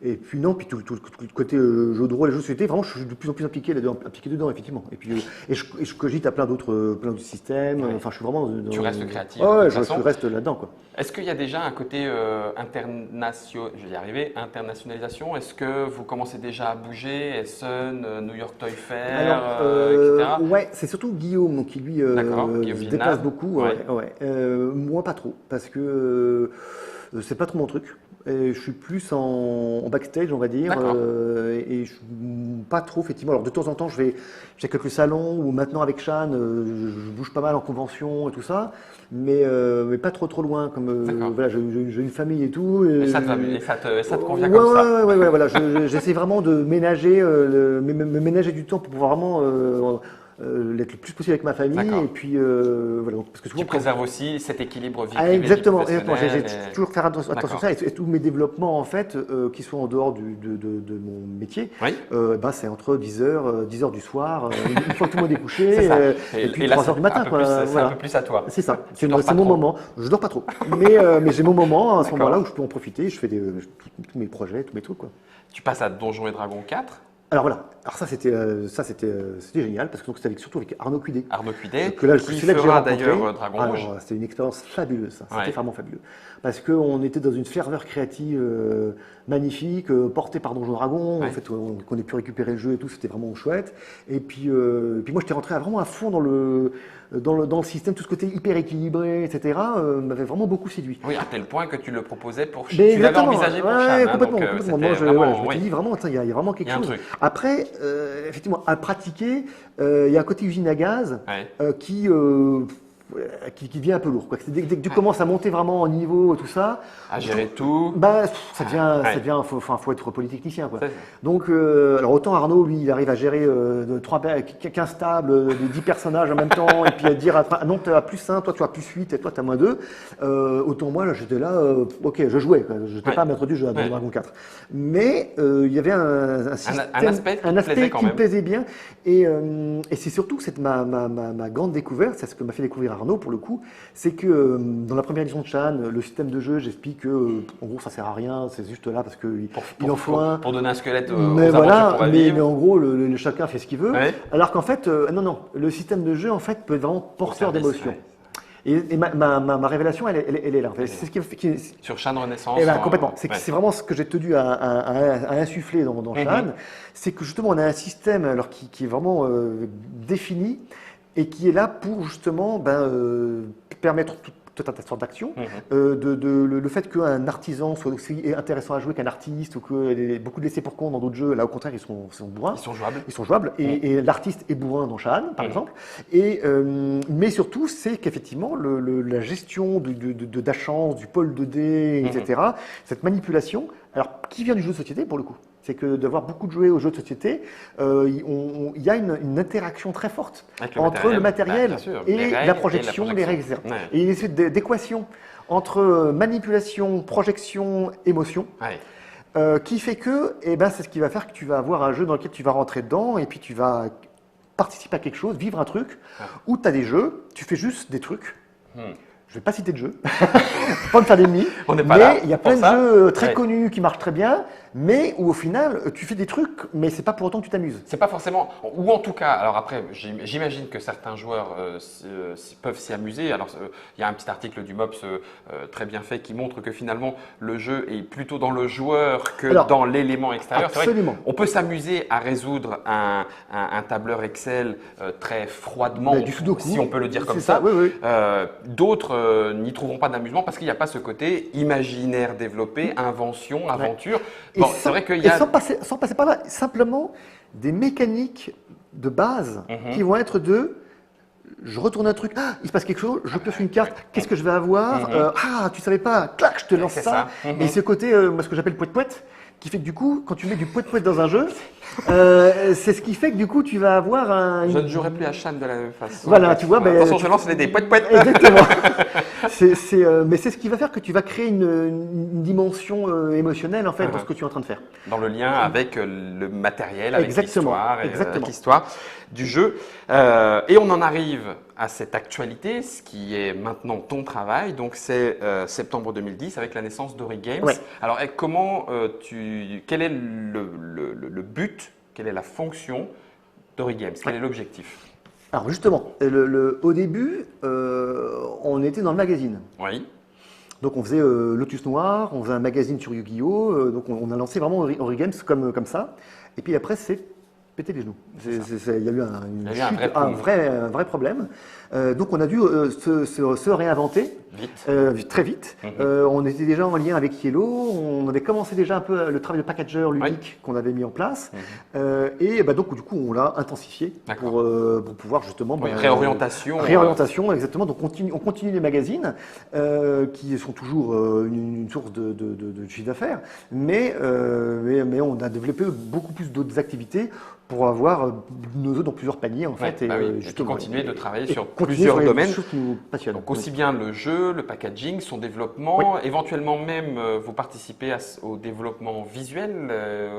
tout le côté jeu de rôle et jeux de société, vraiment je suis de plus en plus impliqué dedans effectivement. Et puis je cogite à plein d'autres systèmes. Enfin, je suis vraiment tu restes créatif. Je reste là-dedans quoi. Est-ce qu'il y a déjà un côté internationalisation? Est-ce que vous commencez déjà à bouger, Essen, New York Toy Fair, etc. Ouais, c'est surtout Guillaume qui lui se déplace beaucoup. Moi pas trop, parce que c'est pas trop mon truc. Et je suis plus en backstage, on va dire, et je pas trop effectivement. Alors de temps en temps, j'ai quelques salons où maintenant avec Shan, je bouge pas mal en convention et tout ça, mais pas trop loin. Comme voilà, j'ai une famille et tout. Et ça te convient comme ça. Ouais, voilà. J'essaie vraiment de ménager, me ménager du temps pour pouvoir vraiment l'être le plus possible avec ma famille et puis voilà. Parce que souvent, tu préserves aussi cet équilibre vie privée, exactement. J'ai toujours faire attention à ça et tous mes développements en fait qui sont en dehors de mon métier. C'est entre 10h du soir, une fois que tout le monde est couché, et puis 3h du matin. C'est un peu plus à toi. C'est ça. C'est mon moment. Je dors pas trop, mais j'ai mon moment à ce moment-là où je peux en profiter. Je fais tous mes projets, tous mes trucs quoi. Tu passes à Donjons et Dragons 4. Alors voilà, ça c'était génial parce que c'était surtout avec Arnaud Cuidet. Arnaud Cuidet, que là, qui fera d'ailleurs Dragon Rouge. C'était une expérience fabuleuse, ça. C'était vraiment fabuleux. Parce qu'on était dans une ferveur créative magnifique, portée par Donjons Dragons. En fait, qu'on ait pu récupérer le jeu et tout, c'était vraiment chouette. Et puis moi, j'étais rentré vraiment à fond dans le système, tout ce côté hyper équilibré, etc. M'avait vraiment beaucoup séduit. Oui, à tel point que tu le proposais pour Shan. Tu l'avais envisagé pour Shan. Complètement. Moi, je me suis dit vraiment, il y a vraiment quelque chose. Après, effectivement, à pratiquer, il y a un côté usine à gaz qui qui devient un peu lourd, quoi. Dès que tu commences à monter vraiment au niveau, tout ça, à gérer tout. Bah, ça devient, faut être polytechnicien, quoi. C'est ça. Donc, alors autant Arnaud, lui, il arrive à gérer 15 tables, 10 personnages en même temps, et puis à dire, non, tu as plus 1, toi tu as plus 8, et toi tu as moins 2. Autant moi, là, j'étais là, ok, je jouais, quoi. Je n'étais pas maître du jeu à Dragon 4. Mais il y avait un aspect qui me plaisait bien, et c'est surtout que ma grande découverte, c'est ce que m'a fait découvrir Arnaud, pour le coup, c'est que dans la première édition de Chan, le système de jeu, j'explique que, en gros, ça sert à rien, c'est juste là parce qu'il en faut un. Pour donner un squelette aux Mais aventures voilà, qu'on va vivre. mais en gros, chacun fait ce qu'il veut. Ouais. Alors qu'en fait, non, le système de jeu, en fait, peut être vraiment porteur d'émotions. Ouais. Et ma révélation, elle est là. En fait. C'est ce sur Chan Renaissance. Complètement. C'est vraiment ce que j'ai tenu à insuffler dans Chan. C'est que justement, on a un système alors, qui est vraiment défini et qui est là pour justement permettre tout un tas de sortes d'actions. Le fait qu'un artisan soit aussi intéressant à jouer qu'un artiste, ou qu'il y ait beaucoup de laissés pour compte dans d'autres jeux, là au contraire, ils sont bourrins. Ils sont jouables. Et l'artiste est bourrin dans Chan, par exemple. Mais surtout, c'est qu'effectivement, la gestion d'achat, du pôle de dés, etc., cette manipulation, alors qui vient du jeu de société pour le coup, c'est que d'avoir beaucoup joué aux jeux de société, il y a une interaction très forte entre le matériel et la projection, les règles. Ouais. Et il y a une espèce d'équation entre manipulation, projection, émotion, qui fait que c'est ce qui va faire que tu vas avoir un jeu dans lequel tu vas rentrer dedans et puis tu vas participer à quelque chose, vivre un truc, où tu as des jeux, tu fais juste des trucs. Je ne vais pas citer de jeux, pas me faire d'ennemis, mais il y a plein de jeux très connus qui marchent très bien, mais où au final, tu fais des trucs, mais c'est pas pour autant que tu t'amuses. C'est pas forcément, ou en tout cas, alors après, j'imagine que certains joueurs peuvent s'y amuser. Alors, il y a un petit article du MOPS très bien fait qui montre que finalement, le jeu est plutôt dans le joueur que dans l'élément extérieur. Absolument. On peut s'amuser à résoudre un tableur Excel très froidement, du Sudoku, si on peut le dire comme ça. Oui. D'autres n'y trouveront pas d'amusement parce qu'il n'y a pas ce côté imaginaire développé, invention, aventure. Bon, c'est vrai qu'il y a… sans passer par là, simplement des mécaniques de base qui vont être je retourne un truc, il se passe quelque chose, je pioche une carte, qu'est-ce que je vais avoir tu savais pas, clac, je te lance ça. Et ce côté, ce que j'appelle poète-poète, qui fait que du coup, quand tu mets du poète-poète dans un jeu, c'est ce qui fait que du coup, tu vas avoir Je ne jouerai plus à Chan de la même façon. Voilà, tu vois. Attention, je lance des poète-poète. Exactement. Mais c'est ce qui va faire que tu vas créer une dimension émotionnelle en fait dans ce que tu es en train de faire. Dans le lien avec le matériel, avec l'histoire, avec l'histoire du jeu. Et on en arrive à cette actualité, ce qui est maintenant ton travail. Donc c'est septembre 2010 avec la naissance d'Ori Games. Ouais. Alors quel est le but, quelle est la fonction d'Ori Games? Quel est l'objectif? Alors justement, au début, on était dans le magazine. Oui. Donc on faisait Lotus Noir, on faisait un magazine sur Yu-Gi-Oh! Donc on a lancé vraiment Ori Games comme ça. Et puis après, c'est péter les genoux. Il y a eu un vrai problème. Donc on a dû se réinventer très vite. On était déjà en lien avec Yellow, on avait commencé déjà un peu le travail de packager ludique qu'on avait mis en place. Donc du coup on l'a intensifié pour pouvoir justement… Réorientation, exactement. Donc on continue les magazines qui sont toujours une source de chiffre d'affaires, mais on a développé beaucoup plus d'autres activités pour avoir nos œufs dans plusieurs paniers en fait. Et continuer de travailler sur plusieurs domaines. Donc aussi bien le jeu, le packaging, son développement, éventuellement même vous participez au développement visuel,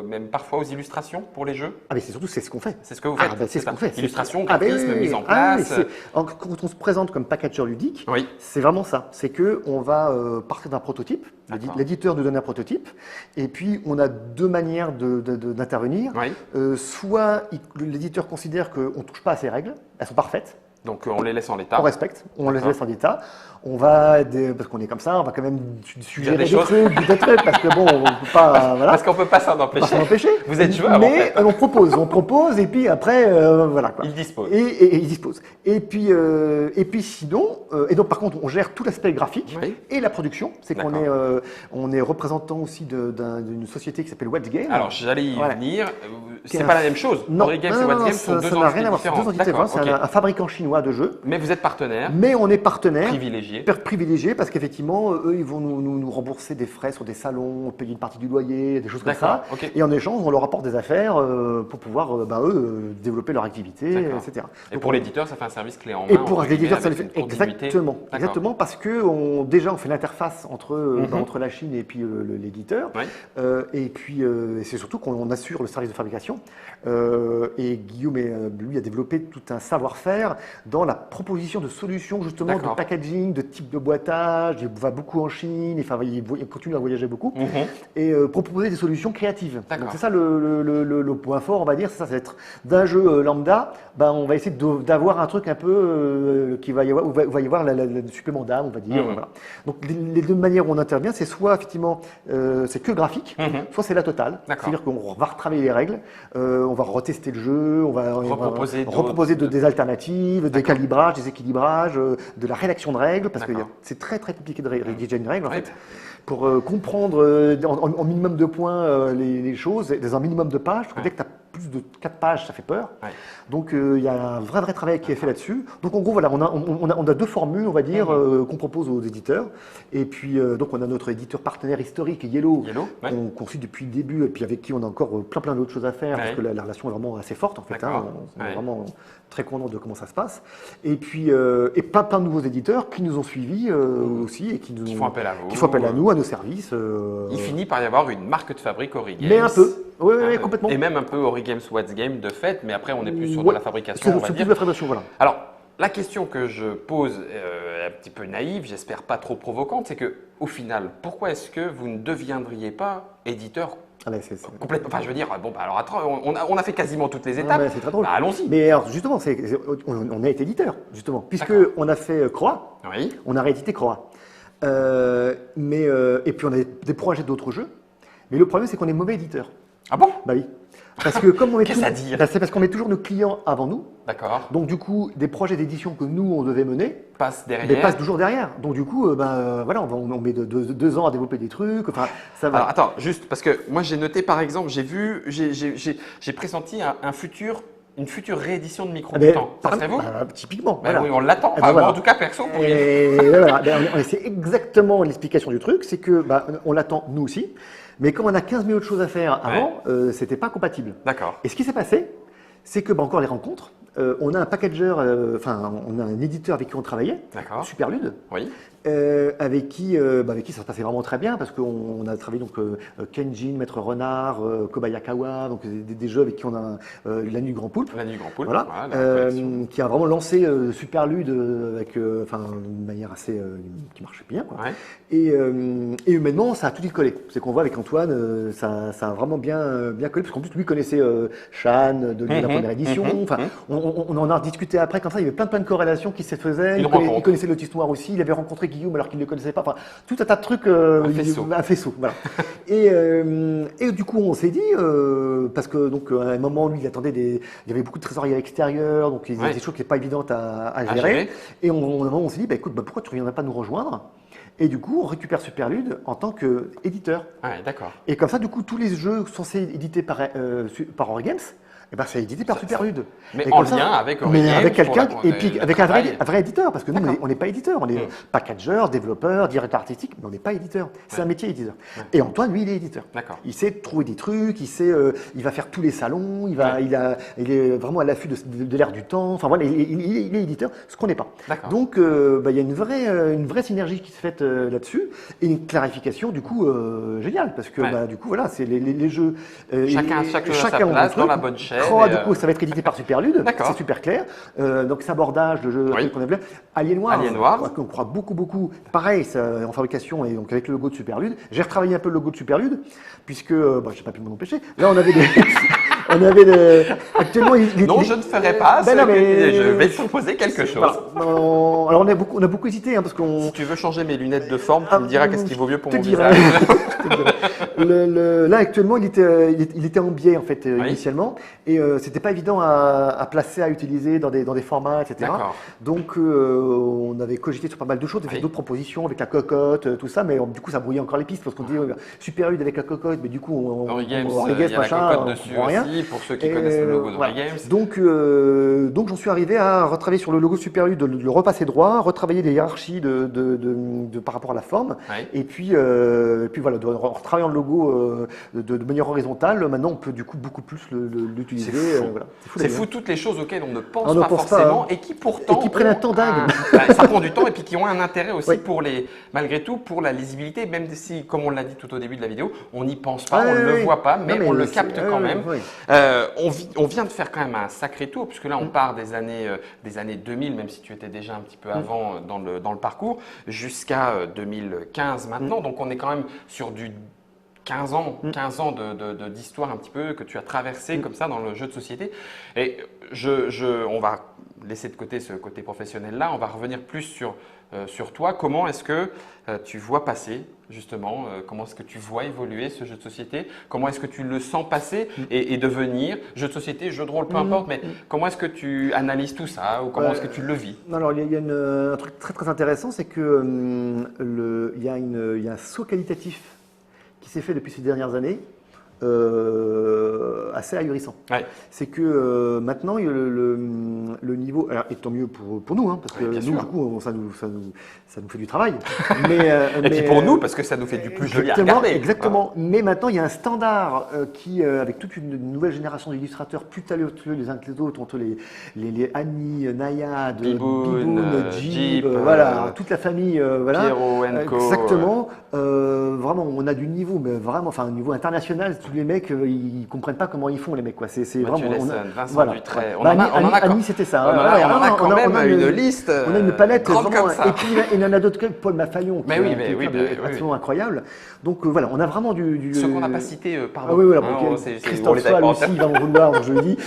même parfois aux illustrations pour les jeux. Ah mais c'est ce qu'on fait. C'est ce que vous faites. C'est ce qu'on fait. Illustration, graphisme, mise en place. Quand on se présente comme packager ludique, c'est vraiment ça. C'est que on va partir d'un prototype. L'éditeur nous donne un prototype, et puis on a deux manières d'intervenir. Soit l'éditeur considère qu'on ne touche pas à ces règles, elles sont parfaites. Donc on les laisse en l'état. On respecte, on les laisse en l'état. On va, parce qu'on est comme ça, on va quand même suggérer des trucs, parce que bon, on peut pas, voilà. Parce qu'on peut pas s'en empêcher. Vous êtes joueur, mais on propose, et puis après, voilà quoi. Il dispose. Et il dispose. Et puis sinon, et donc par contre, on gère tout l'aspect graphique et la production. C'est qu'on est représentant aussi d'une société qui s'appelle Wedge Game. Alors j'allais y venir. C'est pas la même chose. Non, Ori Games et Wedge Games sont deux entités différentes. C'est un fabricant chinois chinois de jeux. Mais vous êtes partenaire. Mais on est partenaire. Privilégié parce qu'effectivement, eux, ils vont nous rembourser des frais sur des salons, payer une partie du loyer, des choses comme ça. Okay. Et en échange, on leur apporte des affaires pour pouvoir, eux, développer leur activité, etc. Et donc, pour l'éditeur, ça fait un service clé en main. Et pour l'éditeur, ça fait exactement, parce que déjà, on fait l'interface entre la Chine et puis l'éditeur. Et puis, c'est surtout qu'on assure le service de fabrication. Et Guillaume, lui, a développé tout un savoir-faire dans la proposition de solutions, justement, de packaging, de type de boîtage. Il va beaucoup en Chine, il continue à voyager beaucoup, et proposer des solutions créatives. Donc, c'est ça le point fort, on va dire. Ça va être d'un jeu lambda, on va essayer d'avoir un truc un peu qui va y avoir, où va y avoir le supplément d'âme, on va dire. Voilà. Donc, les deux manières où on intervient, c'est soit, effectivement, c'est que graphique, soit c'est la totale. C'est-à-dire qu'on va retravailler les règles, on va retester le jeu, on va reproposer des alternatives, des calibrages, des équilibrages, de la rédaction de règles, parce que c'est très très compliqué de rédiger une règle en fait. Pour comprendre en minimum de points les choses, dans un minimum de pages, parce que dès que tu as plus de 4 pages, ça fait peur. Donc il y a un vrai travail qui est fait là-dessus. Donc en gros, voilà, on a deux formules, on va dire, qu'on propose aux éditeurs. Et puis donc on a notre éditeur partenaire historique, Yellow, qu'on suit depuis le début, et puis avec qui on a encore plein d'autres choses à faire, parce que la relation est vraiment assez forte en fait. On est vraiment très content de comment ça se passe. Et puis plein de nouveaux éditeurs qui nous ont suivis aussi et qui font appel à vous, qui font appel à nous, à nos services. Il finit par y avoir une marque de fabrique Origames. Mais un peu, oui, complètement. Et même un peu Origames What's Game de fait, mais après on est plus sur de la fabrication. C'est plus de la fabrication, voilà. Alors, la question que je pose, un petit peu naïve, j'espère pas trop provocante, c'est que au final, pourquoi est-ce que vous ne deviendriez pas éditeur complètement? Enfin, je veux dire, alors attends, on a fait quasiment toutes les étapes. C'est très drôle. Allons-y. Mais alors, justement, on a été éditeur, justement, puisqu'on a fait Croix, on a réédité Croix. Et puis on a des projets d'autres jeux, mais le problème, c'est qu'on est mauvais éditeur. Ah bon? Bah oui. Parce que comme on Qu'est-ce à dire? C'est parce qu'on met toujours nos clients avant nous. D'accord. Donc du coup, des projets d'édition que nous on devait mener passent toujours derrière. Donc du coup, voilà, on met 2 ans à développer des trucs. Enfin, ça va. Alors attends, juste parce que moi j'ai noté par exemple, j'ai pressenti une future réédition de Micro-Mutant. Ça serait vous? Typiquement. Voilà. Oui, on l'attend. En tout cas, perso. C'est exactement l'explication du truc, c'est que on l'attend nous aussi. Mais comme on a 15 000 autres choses à faire avant, c'était pas compatible. D'accord. Et ce qui s'est passé, c'est que encore les rencontres, on a un packager, on a un éditeur avec qui on travaillait, Superlude, avec qui ça se passait vraiment très bien parce qu'on a travaillé donc Kenjin, Maître Renard, Kobayakawa, donc des jeux avec qui on a La Nuit Grand Poulpe. La Nuit Grand Poulpe, voilà, qui a vraiment lancé Superlude avec, d'une manière assez qui marchait bien, quoi. Et humainement, ça a tout de suite collé. C'est qu'on voit avec Antoine, ça a vraiment bien collé parce qu'en plus lui connaissait Shan de la première édition. On en a discuté après, comme ça, il y avait plein de corrélations qui se faisaient. Il connaissait l'Autiste Noir aussi, il avait rencontré Guillaume alors qu'il ne le connaissait pas. Enfin, tout un tas de trucs. Un faisceau. Voilà. Et du coup, on s'est dit, parce que donc à un moment, lui, il y avait beaucoup de trésoriers à l'extérieur, donc il y avait des choses qui n'étaient pas évidentes à gérer. Et on s'est dit, écoute, pourquoi tu ne reviendrais pas nous rejoindre? Et du coup, on récupère Superlude en tant qu'éditeur. D'accord. Et comme ça, du coup, tous les jeux censés édités par Origames, c'est édité par Superlude. Mais en lien avec Origames. Mais avec quelqu'un, et puis avec un vrai éditeur, parce que nous, on n'est pas éditeur. On est packager, développeur, directeur artistique, mais on n'est pas éditeur. C'est un métier éditeur. Et Antoine, lui, il est éditeur. Il sait trouver des trucs, il va faire tous les salons, il est vraiment à l'affût de l'air du temps. Enfin voilà, il est éditeur, ce qu'on n'est pas. Donc, il y a une vraie synergie qui se fait là-dessus, et une clarification, du coup, géniale, parce que du coup, voilà, c'est les jeux. Chacun sa place dans la bonne chaîne. Du coup, ça va être édité par Superlude, c'est super clair. Donc, c'est abordage de jeux qu'on aime bien. Alien Noir, qu'on croit beaucoup. Pareil, en fabrication et donc avec le logo de Superlude. J'ai retravaillé un peu le logo de Superlude, puisque je n'ai pas pu m'en empêcher. Là, on avait actuellement, non, je ne ferai pas. Je vais te proposer quelque chose. Alors, on a beaucoup hésité, parce qu'on. Si tu veux changer mes lunettes de forme, tu me diras qu'est-ce qui vaut mieux pour mon visage. Là, actuellement, il était en biais, en fait, initialement. Et c'était pas évident à placer, à utiliser dans des formats, etc. Donc, on avait cogité sur pas mal de choses, on avait fait d'autres propositions avec la cocotte, tout ça, mais du coup, ça brouillait encore les pistes parce qu'on dit Superlude avec la cocotte, mais du coup, Origames, machin, on comprend rien. Lu pour ceux qui connaissent le logo d'Ori Games. Donc j'en suis arrivé à retravailler sur le logo Super Lu, de le repasser droit, retravailler les hiérarchies par rapport à la forme, et puis voilà, en retravaillant le logo de manière horizontale, maintenant on peut du coup beaucoup plus l'utiliser. C'est fou toutes les choses auxquelles on ne pense pas forcément et qui pourtant prennent un temps dingue. Ça prend du temps et puis qui ont un intérêt aussi malgré tout pour la lisibilité, même si, comme on l'a dit tout au début de la vidéo, on n'y pense pas, on ne le voit pas, mais on le capte quand même. On vient de faire quand même un sacré tour, puisque là on part des années 2000, même si tu étais déjà un petit peu avant dans le parcours, jusqu'à 2015 maintenant. Donc on est quand même sur du 15 ans d'histoire un petit peu que tu as traversé comme ça dans le jeu de société. Et on va laisser de côté ce côté professionnel-là, on va revenir plus sur toi. Comment est-ce que tu vois passer justement, comment est-ce que tu vois évoluer ce jeu de société? Comment est-ce que tu le sens passer et devenir jeu de société, jeu de rôle, peu importe, mais comment est-ce que tu analyses tout ça ou comment est-ce que tu le vis? Alors il y a un truc très très intéressant, c'est que il y a un saut qualitatif qui s'est fait depuis ces dernières années, assez ahurissant. C'est que maintenant le niveau, alors, et tant mieux pour nous, parce que nous, du coup, ça nous fait du travail. Et puis pour nous, parce que ça nous fait du plus joli à regarder. Exactement. Mais maintenant, il y a un standard qui, avec toute une nouvelle génération d'illustrateurs plus talentueux les uns que les autres, entre les Annie, Nayad, Biboun, Jib, voilà, toute la famille, voilà. Pierrot, Enco. Exactement. Vraiment, on a du niveau, mais vraiment, enfin, un niveau international. Tous les mecs, ils comprennent pas comment ils font, les mecs, quoi. C'est vraiment. Vincent Dutray. Annie, c'était ça. On a quand même une liste. On a une palette grande comme ça. Et puis il y en a d'autres, Paul Mafaillon, qui est absolument incroyable. Donc voilà, on a vraiment du. Ceux qu'on n'a pas cités, pardon. Ah oui, voilà. Christophe Soal aussi, il va m'en vouloir, donc je le dis.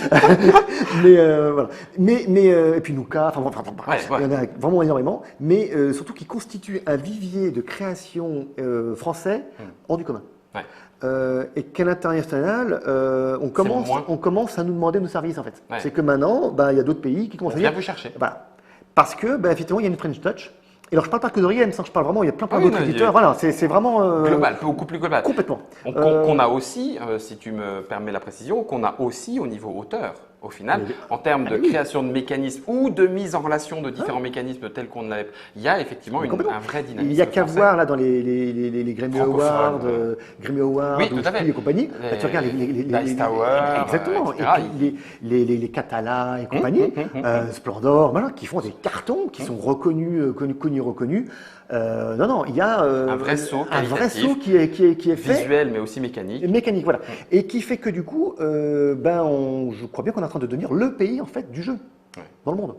Mais voilà. Et puis Nouka, il y en a vraiment énormément. Mais surtout qui constitue un vivier de création français hors du commun. Et qu'à l'international, on commence à nous demander nos services en fait. C'est que maintenant, il y a d'autres pays qui commencent à dire. Vous chercher. Parce que effectivement, il y a une French Touch. Et alors, je parle pas que de Games, je parle vraiment, il y a plein d'autres éditeurs. Voilà, c'est vraiment global, beaucoup plus global. Complètement. Qu'on a aussi, si tu me permets la précision, qu'on a aussi au niveau auteur. Au final, en termes de création de mécanismes ou de mise en relation de différents mécanismes tels qu'on l'avait, il y a effectivement un vrai dynamisme. Il n'y a qu'à voir là dans les Grammy Awards, et compagnie. Tu regardes les Dice Tower, exactement, et puis les Catalans et compagnie, Splendor, voilà, qui font des cartons, qui sont reconnus. Non, il y a un vrai saut qui est fait, visuel mais aussi mécanique. Mécanique, voilà, et qui fait que du coup, je crois bien qu'on est en train de devenir le pays en fait du jeu dans le monde.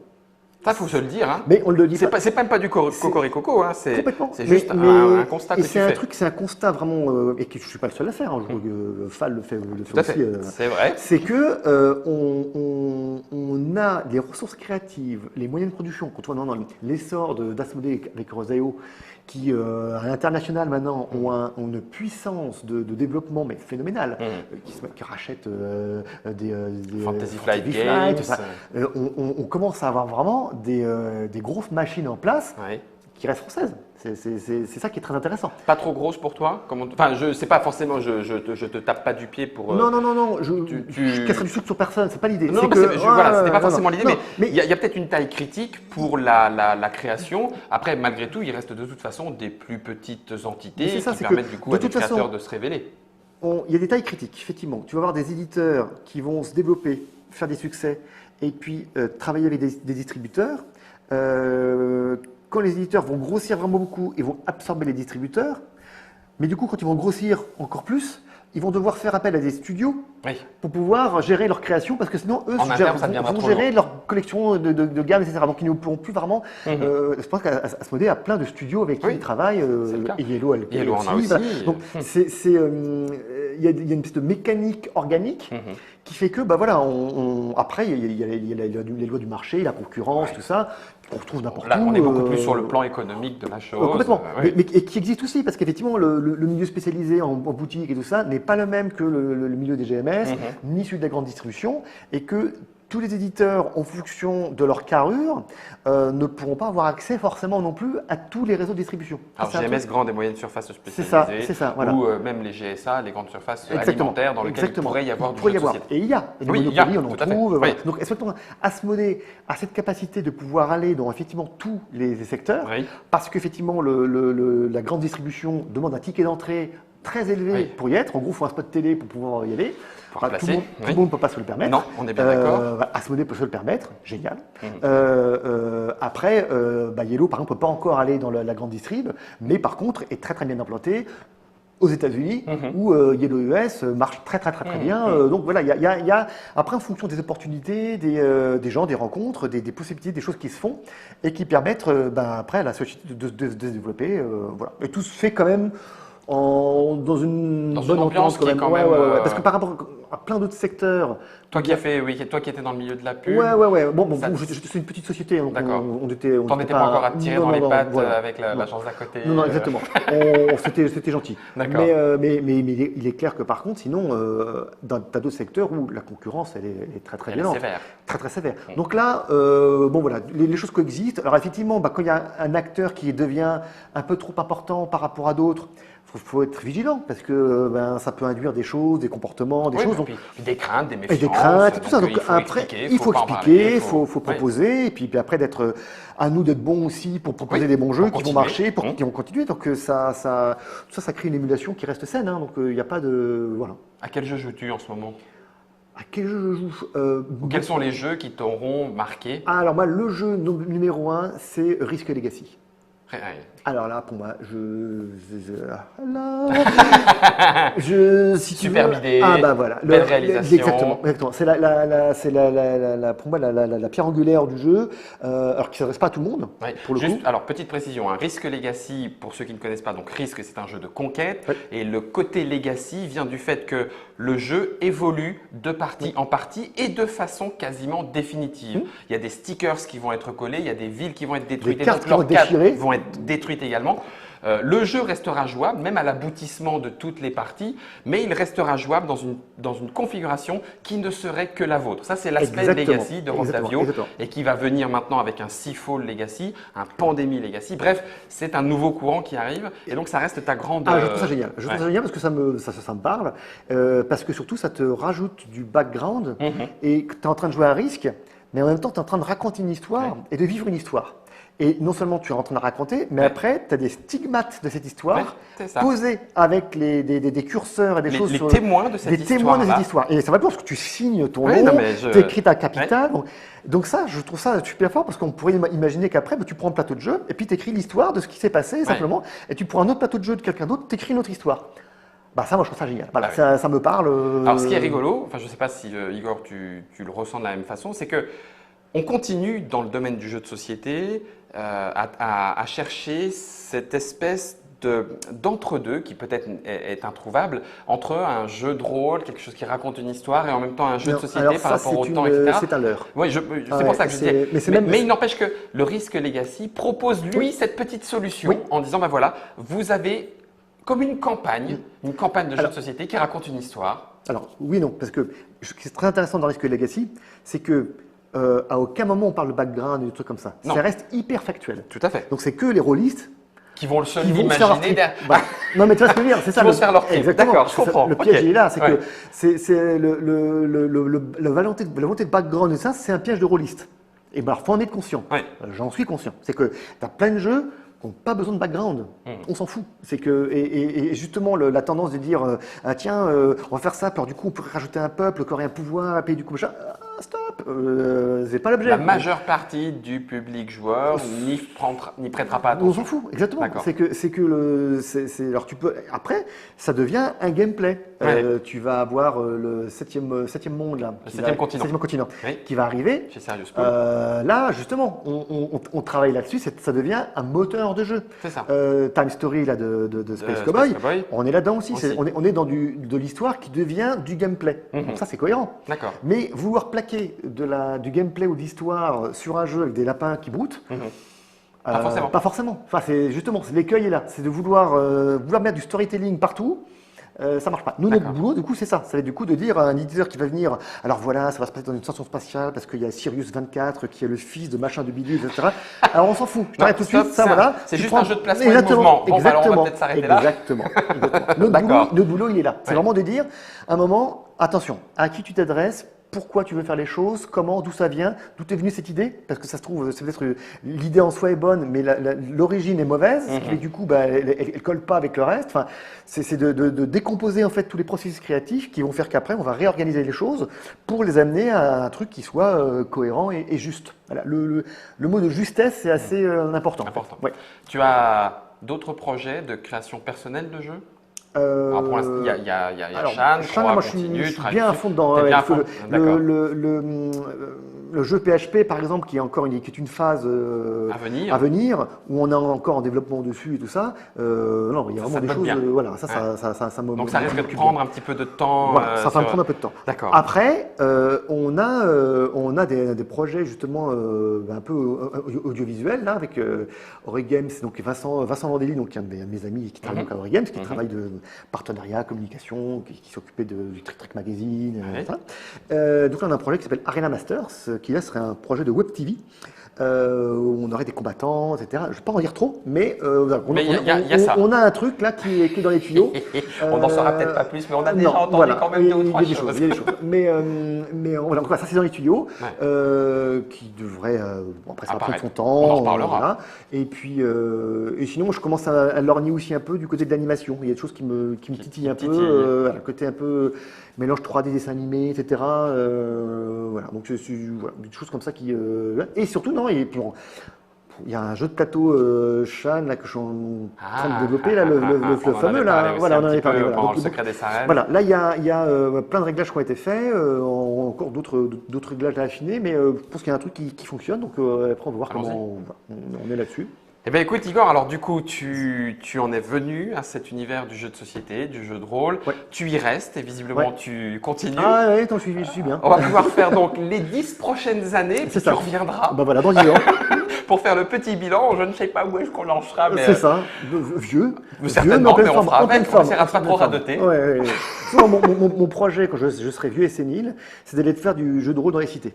Ça, faut se le dire. Mais on le dit pas. C'est même pas du cocoricoco, c'est juste un constat que tu fais. C'est un constat vraiment, et que je suis pas le seul à faire. Fall le fait aussi. C'est vrai. C'est que on a les ressources créatives, les moyens de production. Quand on voit dans l'essor d'Asmodée avec Roseo, qui à l'international maintenant ont une puissance de développement mais phénoménale, qui rachètent des Fantasy Flight Games. On commence à avoir vraiment des grosses machines en place qui restent françaises. C'est ça qui est très intéressant. Pas trop grosse pour toi? Enfin, je sais pas forcément, je te tape pas du pied pour. Non, je casserai du sucre sur personne, c'est pas l'idée. Non, c'était pas forcément l'idée, mais il y a peut-être une taille critique pour la création. Après, malgré tout, il reste de toute façon des plus petites entités qui permettent du coup à des créateurs de se révéler. Il y a des tailles critiques, effectivement. Tu vas avoir des éditeurs qui vont se développer, faire des succès, et puis travailler avec des distributeurs. Quand les éditeurs vont grossir vraiment beaucoup, ils vont absorber les distributeurs. Mais du coup, quand ils vont grossir encore plus, ils vont devoir faire appel à des studios pour pouvoir gérer leur création, parce que sinon, eux vont gérer leur collection de gamme, etc. Donc, ils ne pourront plus vraiment. Je pense qu'Asmodée a plein de studios avec qui ils travaillent. Et Yellow en a aussi. Donc, il y a une espèce de mécanique organique qui fait que, après, il y a les lois du marché, la concurrence, tout ça. On retrouve n'importe où. Là, on est beaucoup plus sur le plan économique de la chose. Complètement. Mais qui existe aussi, parce qu'effectivement, le milieu spécialisé en boutique et tout ça n'est pas le même que le milieu des GMS, ni celui de la grande distribution, et que tous les éditeurs, en fonction de leur carrure, ne pourront pas avoir accès forcément non plus à tous les réseaux de distribution. Alors GMS, grande et moyenne surface spécialisées, c'est ça, voilà. Ou même les GSA, les grandes surfaces alimentaires, dans lesquelles il pourrait y avoir du jeu de société. Et il y a, et les monopolies, on en trouve. Voilà. Donc effectivement, Asmodée a cette capacité de pouvoir aller dans effectivement tous les secteurs, parce qu'effectivement la grande distribution demande un ticket d'entrée très élevé pour y être. En gros, il faut un spot télé pour pouvoir y aller. Tout le monde ne peut pas se le permettre. Non, on est bien d'accord. Asmodée peut se le permettre, génial. Après, Yellow, par exemple, ne peut pas encore aller dans la grande distrib, mais par contre, est très très bien implanté aux États-Unis, où Yellow US marche très bien. Donc voilà, il y a après en fonction des opportunités, des gens, des rencontres, des possibilités, des choses qui se font et qui permettent après à la société de se développer. Voilà. Et tout se fait quand même dans une bonne ambiance quand même. Quand même Parce que par rapport à plein d'autres secteurs. Toi qui étais dans le milieu de la pub. Ouais. Bon, c'est une petite société. D'accord. On n'étais pas encore à tirer dans les pattes avec l'agence d'à côté. Non, exactement. C'était gentil. D'accord. Mais il est clair que par contre, sinon, tu as d'autres secteurs où la concurrence, elle est très violente. Sévère. Très sévère. Donc là, voilà, les choses coexistent. Alors effectivement, quand il y a un acteur qui devient un peu trop important par rapport à d'autres, il faut être vigilant parce que ça peut induire des choses, des comportements, des choses. Puis des craintes, des méfiances. Et des craintes, tout ça. Donc après, il faut expliquer, il faut proposer. proposer. Et puis après, à nous d'être bons aussi pour proposer des bons jeux qui vont marcher, qui vont continuer. Donc ça crée une émulation qui reste saine. Donc il n'y a pas de. Voilà. À quel jeu joues-tu en ce moment ? À quel jeu je joue Quels sont les jeux qui t'auront marqué ? Alors moi, le jeu numéro 1, c'est Risk Legacy. Alors là, pour moi, superbe idée. Voilà. Belle réalisation. Exactement. C'est pour moi la pierre angulaire du jeu, alors qui ne s'adresse pas à tout le monde. Pour le coup. Alors petite précision, Risk Legacy, pour ceux qui ne connaissent pas, donc Risk, c'est un jeu de conquête, et le côté Legacy vient du fait que le jeu évolue de partie en partie et de façon quasiment définitive. Il y a des stickers qui vont être collés, il y a des villes qui vont être détruites, des cartes qui vont être déchirées, vont être détruites également. Le jeu restera jouable, même à l'aboutissement de toutes les parties, mais il restera jouable dans une configuration qui ne serait que la vôtre. Ça, c'est l'aspect Legacy de Randstavio et qui va venir maintenant avec un Seafall Legacy, un Pandémie Legacy. Bref, c'est un nouveau courant qui arrive et donc ça reste ta grande… je trouve ça génial. Je trouve ça génial parce que ça me parle, parce que surtout, ça te rajoute du background et que tu es en train de jouer à Risque, mais en même temps, tu es en train de raconter une histoire et de vivre une histoire. Et non seulement tu es en train de raconter, mais après, tu as des stigmates de cette histoire posés avec des curseurs et des choses sur témoins de cette histoire. Et ça va bien parce que tu signes ton nom, tu écris ta capitale. Donc ça, je trouve ça super fort parce qu'on pourrait imaginer qu'après, tu prends le plateau de jeu et puis tu écris l'histoire de ce qui s'est passé simplement. Et tu prends un autre plateau de jeu de quelqu'un d'autre, tu écris une autre histoire. Ça, moi, je trouve ça génial. Voilà, ça me parle. Alors, ce qui est rigolo, je ne sais pas si Igor, tu le ressens de la même façon, c'est que on continue dans le domaine du jeu de société à chercher cette espèce d'entre-deux qui peut-être est introuvable entre un jeu de rôle, quelque chose qui raconte une histoire et en même temps un jeu de société par rapport au temps, etc. C'est à l'heure. Oui, c'est pour ça que je disais. Mais il n'empêche que le Risk Legacy propose lui cette petite solution en disant voilà, vous avez comme une campagne de jeu de société qui raconte une histoire. Alors oui, non, parce que ce qui est très intéressant dans Risk Legacy, c'est que à aucun moment on parle de background et des trucs comme ça. Ça reste hyper factuel. Tout à fait. Donc c'est que les rôlistes qui vont l'imaginer derrière. Non mais tu vois ce que je veux dire, c'est ça. Ils vont se faire leur trip. D'accord, je comprends. Le piège il est là, c'est que c'est la volonté de background et ça, c'est un piège de rôliste. Et il faut en être conscient. J'en suis conscient. C'est que tu as plein de jeux qui n'ont pas besoin de background. On s'en fout. C'est que et justement la tendance de dire tiens on va faire ça, alors du coup on peut rajouter un peuple qui aurait un pouvoir, payer du coup machin. Stop, c'est pas l'objet. La majeure partie du public joueur n'y prêtera pas attention. On s'en fout, exactement. Alors tu peux après ça devient un gameplay. Tu vas avoir le septième monde là, le septième continent qui va arriver. Chez Serious Pool. Là justement, on travaille là-dessus. Ça devient un moteur de jeu. C'est ça. Time Story là de Space Cowboy. On est là-dedans aussi. On est dans de l'histoire qui devient du gameplay. Donc ça c'est cohérent. D'accord. Mais vouloir plaquer du gameplay ou de l'histoire sur un jeu avec des lapins qui broutent, pas forcément. Enfin, c'est l'écueil est là. C'est de vouloir mettre du storytelling partout, ça marche pas. Nous, notre boulot, du coup, c'est ça. Ça va être du coup de dire à un éditeur qui va venir, alors voilà, ça va se passer dans une station spatiale parce qu'il y a Sirius 24 qui est le fils de machin de bidule, etc. Alors on s'en fout. Je t'arrête tout de suite. Ça, voilà. C'est juste un jeu de placement et de mouvement. Bon, alors on va peut-être s'arrêter là. Exactement. Notre boulot, il est là. C'est vraiment de dire, à un moment, attention, à qui tu t'adresses, pourquoi tu veux faire les choses, comment, d'où ça vient, d'où est venue cette idée, parce que ça se trouve, c'est peut-être l'idée en soi est bonne, mais l'origine est mauvaise, ce qui fait que du coup, elle colle pas avec le reste. Enfin, c'est de décomposer en fait tous les processus créatifs qui vont faire qu'après, on va réorganiser les choses pour les amener à un truc qui soit cohérent et juste. Voilà. Le mot de justesse, c'est assez important. Ouais. Tu as d'autres projets de création personnelle de jeux? Alors pour l'instant, il y a Shan, moi je suis bien à fond dedans. Le jeu PHP, par exemple, qui est une phase à venir, où on est encore en développement dessus et tout ça. Non, il y a vraiment des choses. Voilà, donc ça risque de prendre un petit peu de temps. Voilà, ça va prendre un peu de temps. D'accord. Après, on a des projets justement un peu audiovisuels là avec Ori Games, donc Vincent Vandelli, donc un de mes amis qui travaille à Ori Games, qui travaille de partenariat, communication, qui s'occupait du Trick Track Magazine. Donc là, on a un projet qui s'appelle Arena Masters, qui là serait un projet de Web TV. Où on aurait des combattants, etc. Je ne vais pas en dire trop, mais on a un truc là qui est dans les tuyaux. On n'en saura peut-être pas plus, mais on a déjà entendu quand même deux ou trois choses. Il y a des choses. Mais voilà, ça c'est dans les tuyaux, qui devrait après ça va prendre son temps. On en reparlera. Voilà. Et puis et sinon, je commence à lorgner aussi un peu du côté de l'animation. Il y a des choses qui me titillent un peu, le côté un peu mélange 3D, dessin animé, etc. Voilà, donc des choses comme ça qui et surtout et puis il y a un jeu de plateau Shan là que je suis en train de développer là, le fameux là, voilà, on en avait parlé. Pendant le secret des sarènes. Voilà, là il y a plein de réglages qui ont été faits, encore d'autres réglages à affiner, mais je pense qu'il y a un truc qui fonctionne, donc après on va voir comment on est là-dessus. Eh bien écoute Igor, alors du coup tu en es venu à cet univers du jeu de société, du jeu de rôle, tu y restes et visiblement tu continues. Ah oui, je suis bien. On va pouvoir faire donc les 10 prochaines années, puis tu reviendras. Bah voilà, dans 10 ans. Pour faire le petit bilan, je ne sais pas où est-ce qu'on en sera, mais… C'est ça, vieux. Certainement, mais on fera avec, on essaiera pas trop radoter. Mon projet, quand je serai vieux et sénile, c'est d'aller faire du jeu de rôle dans les cités.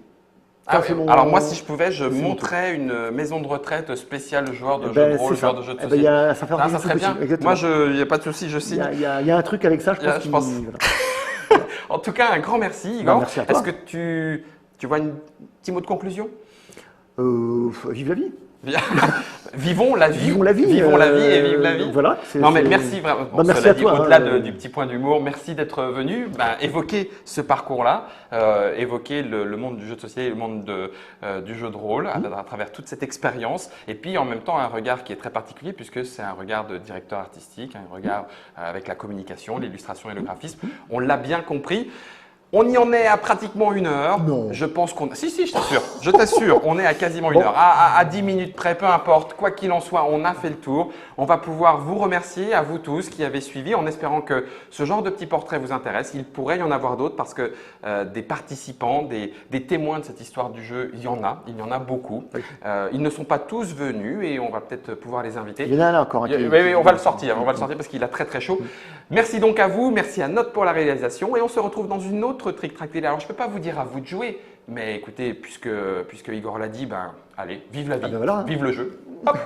Alors moi, si je pouvais, je monterais une maison de retraite spéciale joueurs de jeux de rôle, joueurs de jeux de société. Ça serait bien. Moi, il n'y a pas de souci, je signe. Il y a un truc avec ça, je pense. En tout cas, un grand merci, Igor. Merci à toi. Est-ce que tu vois un petit mot de conclusion? Vive la vie. Vivons la vie. Vivons la vie. Vivons la vie et vive la vie. Voilà. Non mais merci vraiment. Merci à toi. Au-delà du petit point d'humour, merci d'être venu. Évoquer ce parcours-là, évoquer le monde du jeu de société, le monde du jeu de rôle à travers toute cette expérience. Et puis en même temps un regard qui est très particulier puisque c'est un regard de directeur artistique, un regard avec la communication, l'illustration et le graphisme. On l'a bien compris. On y en est à pratiquement 1 heure. Non. Je pense qu'on… Si, je t'assure, on est à quasiment 1 heure. À 10 minutes près, peu importe, quoi qu'il en soit, on a fait le tour. On va pouvoir vous remercier, à vous tous qui avez suivi, en espérant que ce genre de petit portrait vous intéresse. Il pourrait y en avoir d'autres parce que des participants, des témoins de cette histoire du jeu, il y en a beaucoup. Oui. Ils ne sont pas tous venus et on va peut-être pouvoir les inviter. Il y en a là encore. Oui, on va le sortir parce qu'il a très très chaud. Merci donc à vous, merci à Note pour la réalisation et on se retrouve dans une autre Trick Track Télé. Alors je ne peux pas vous dire à vous de jouer, mais écoutez, puisque Igor l'a dit, allez, vive la vie, vive le jeu. Hop.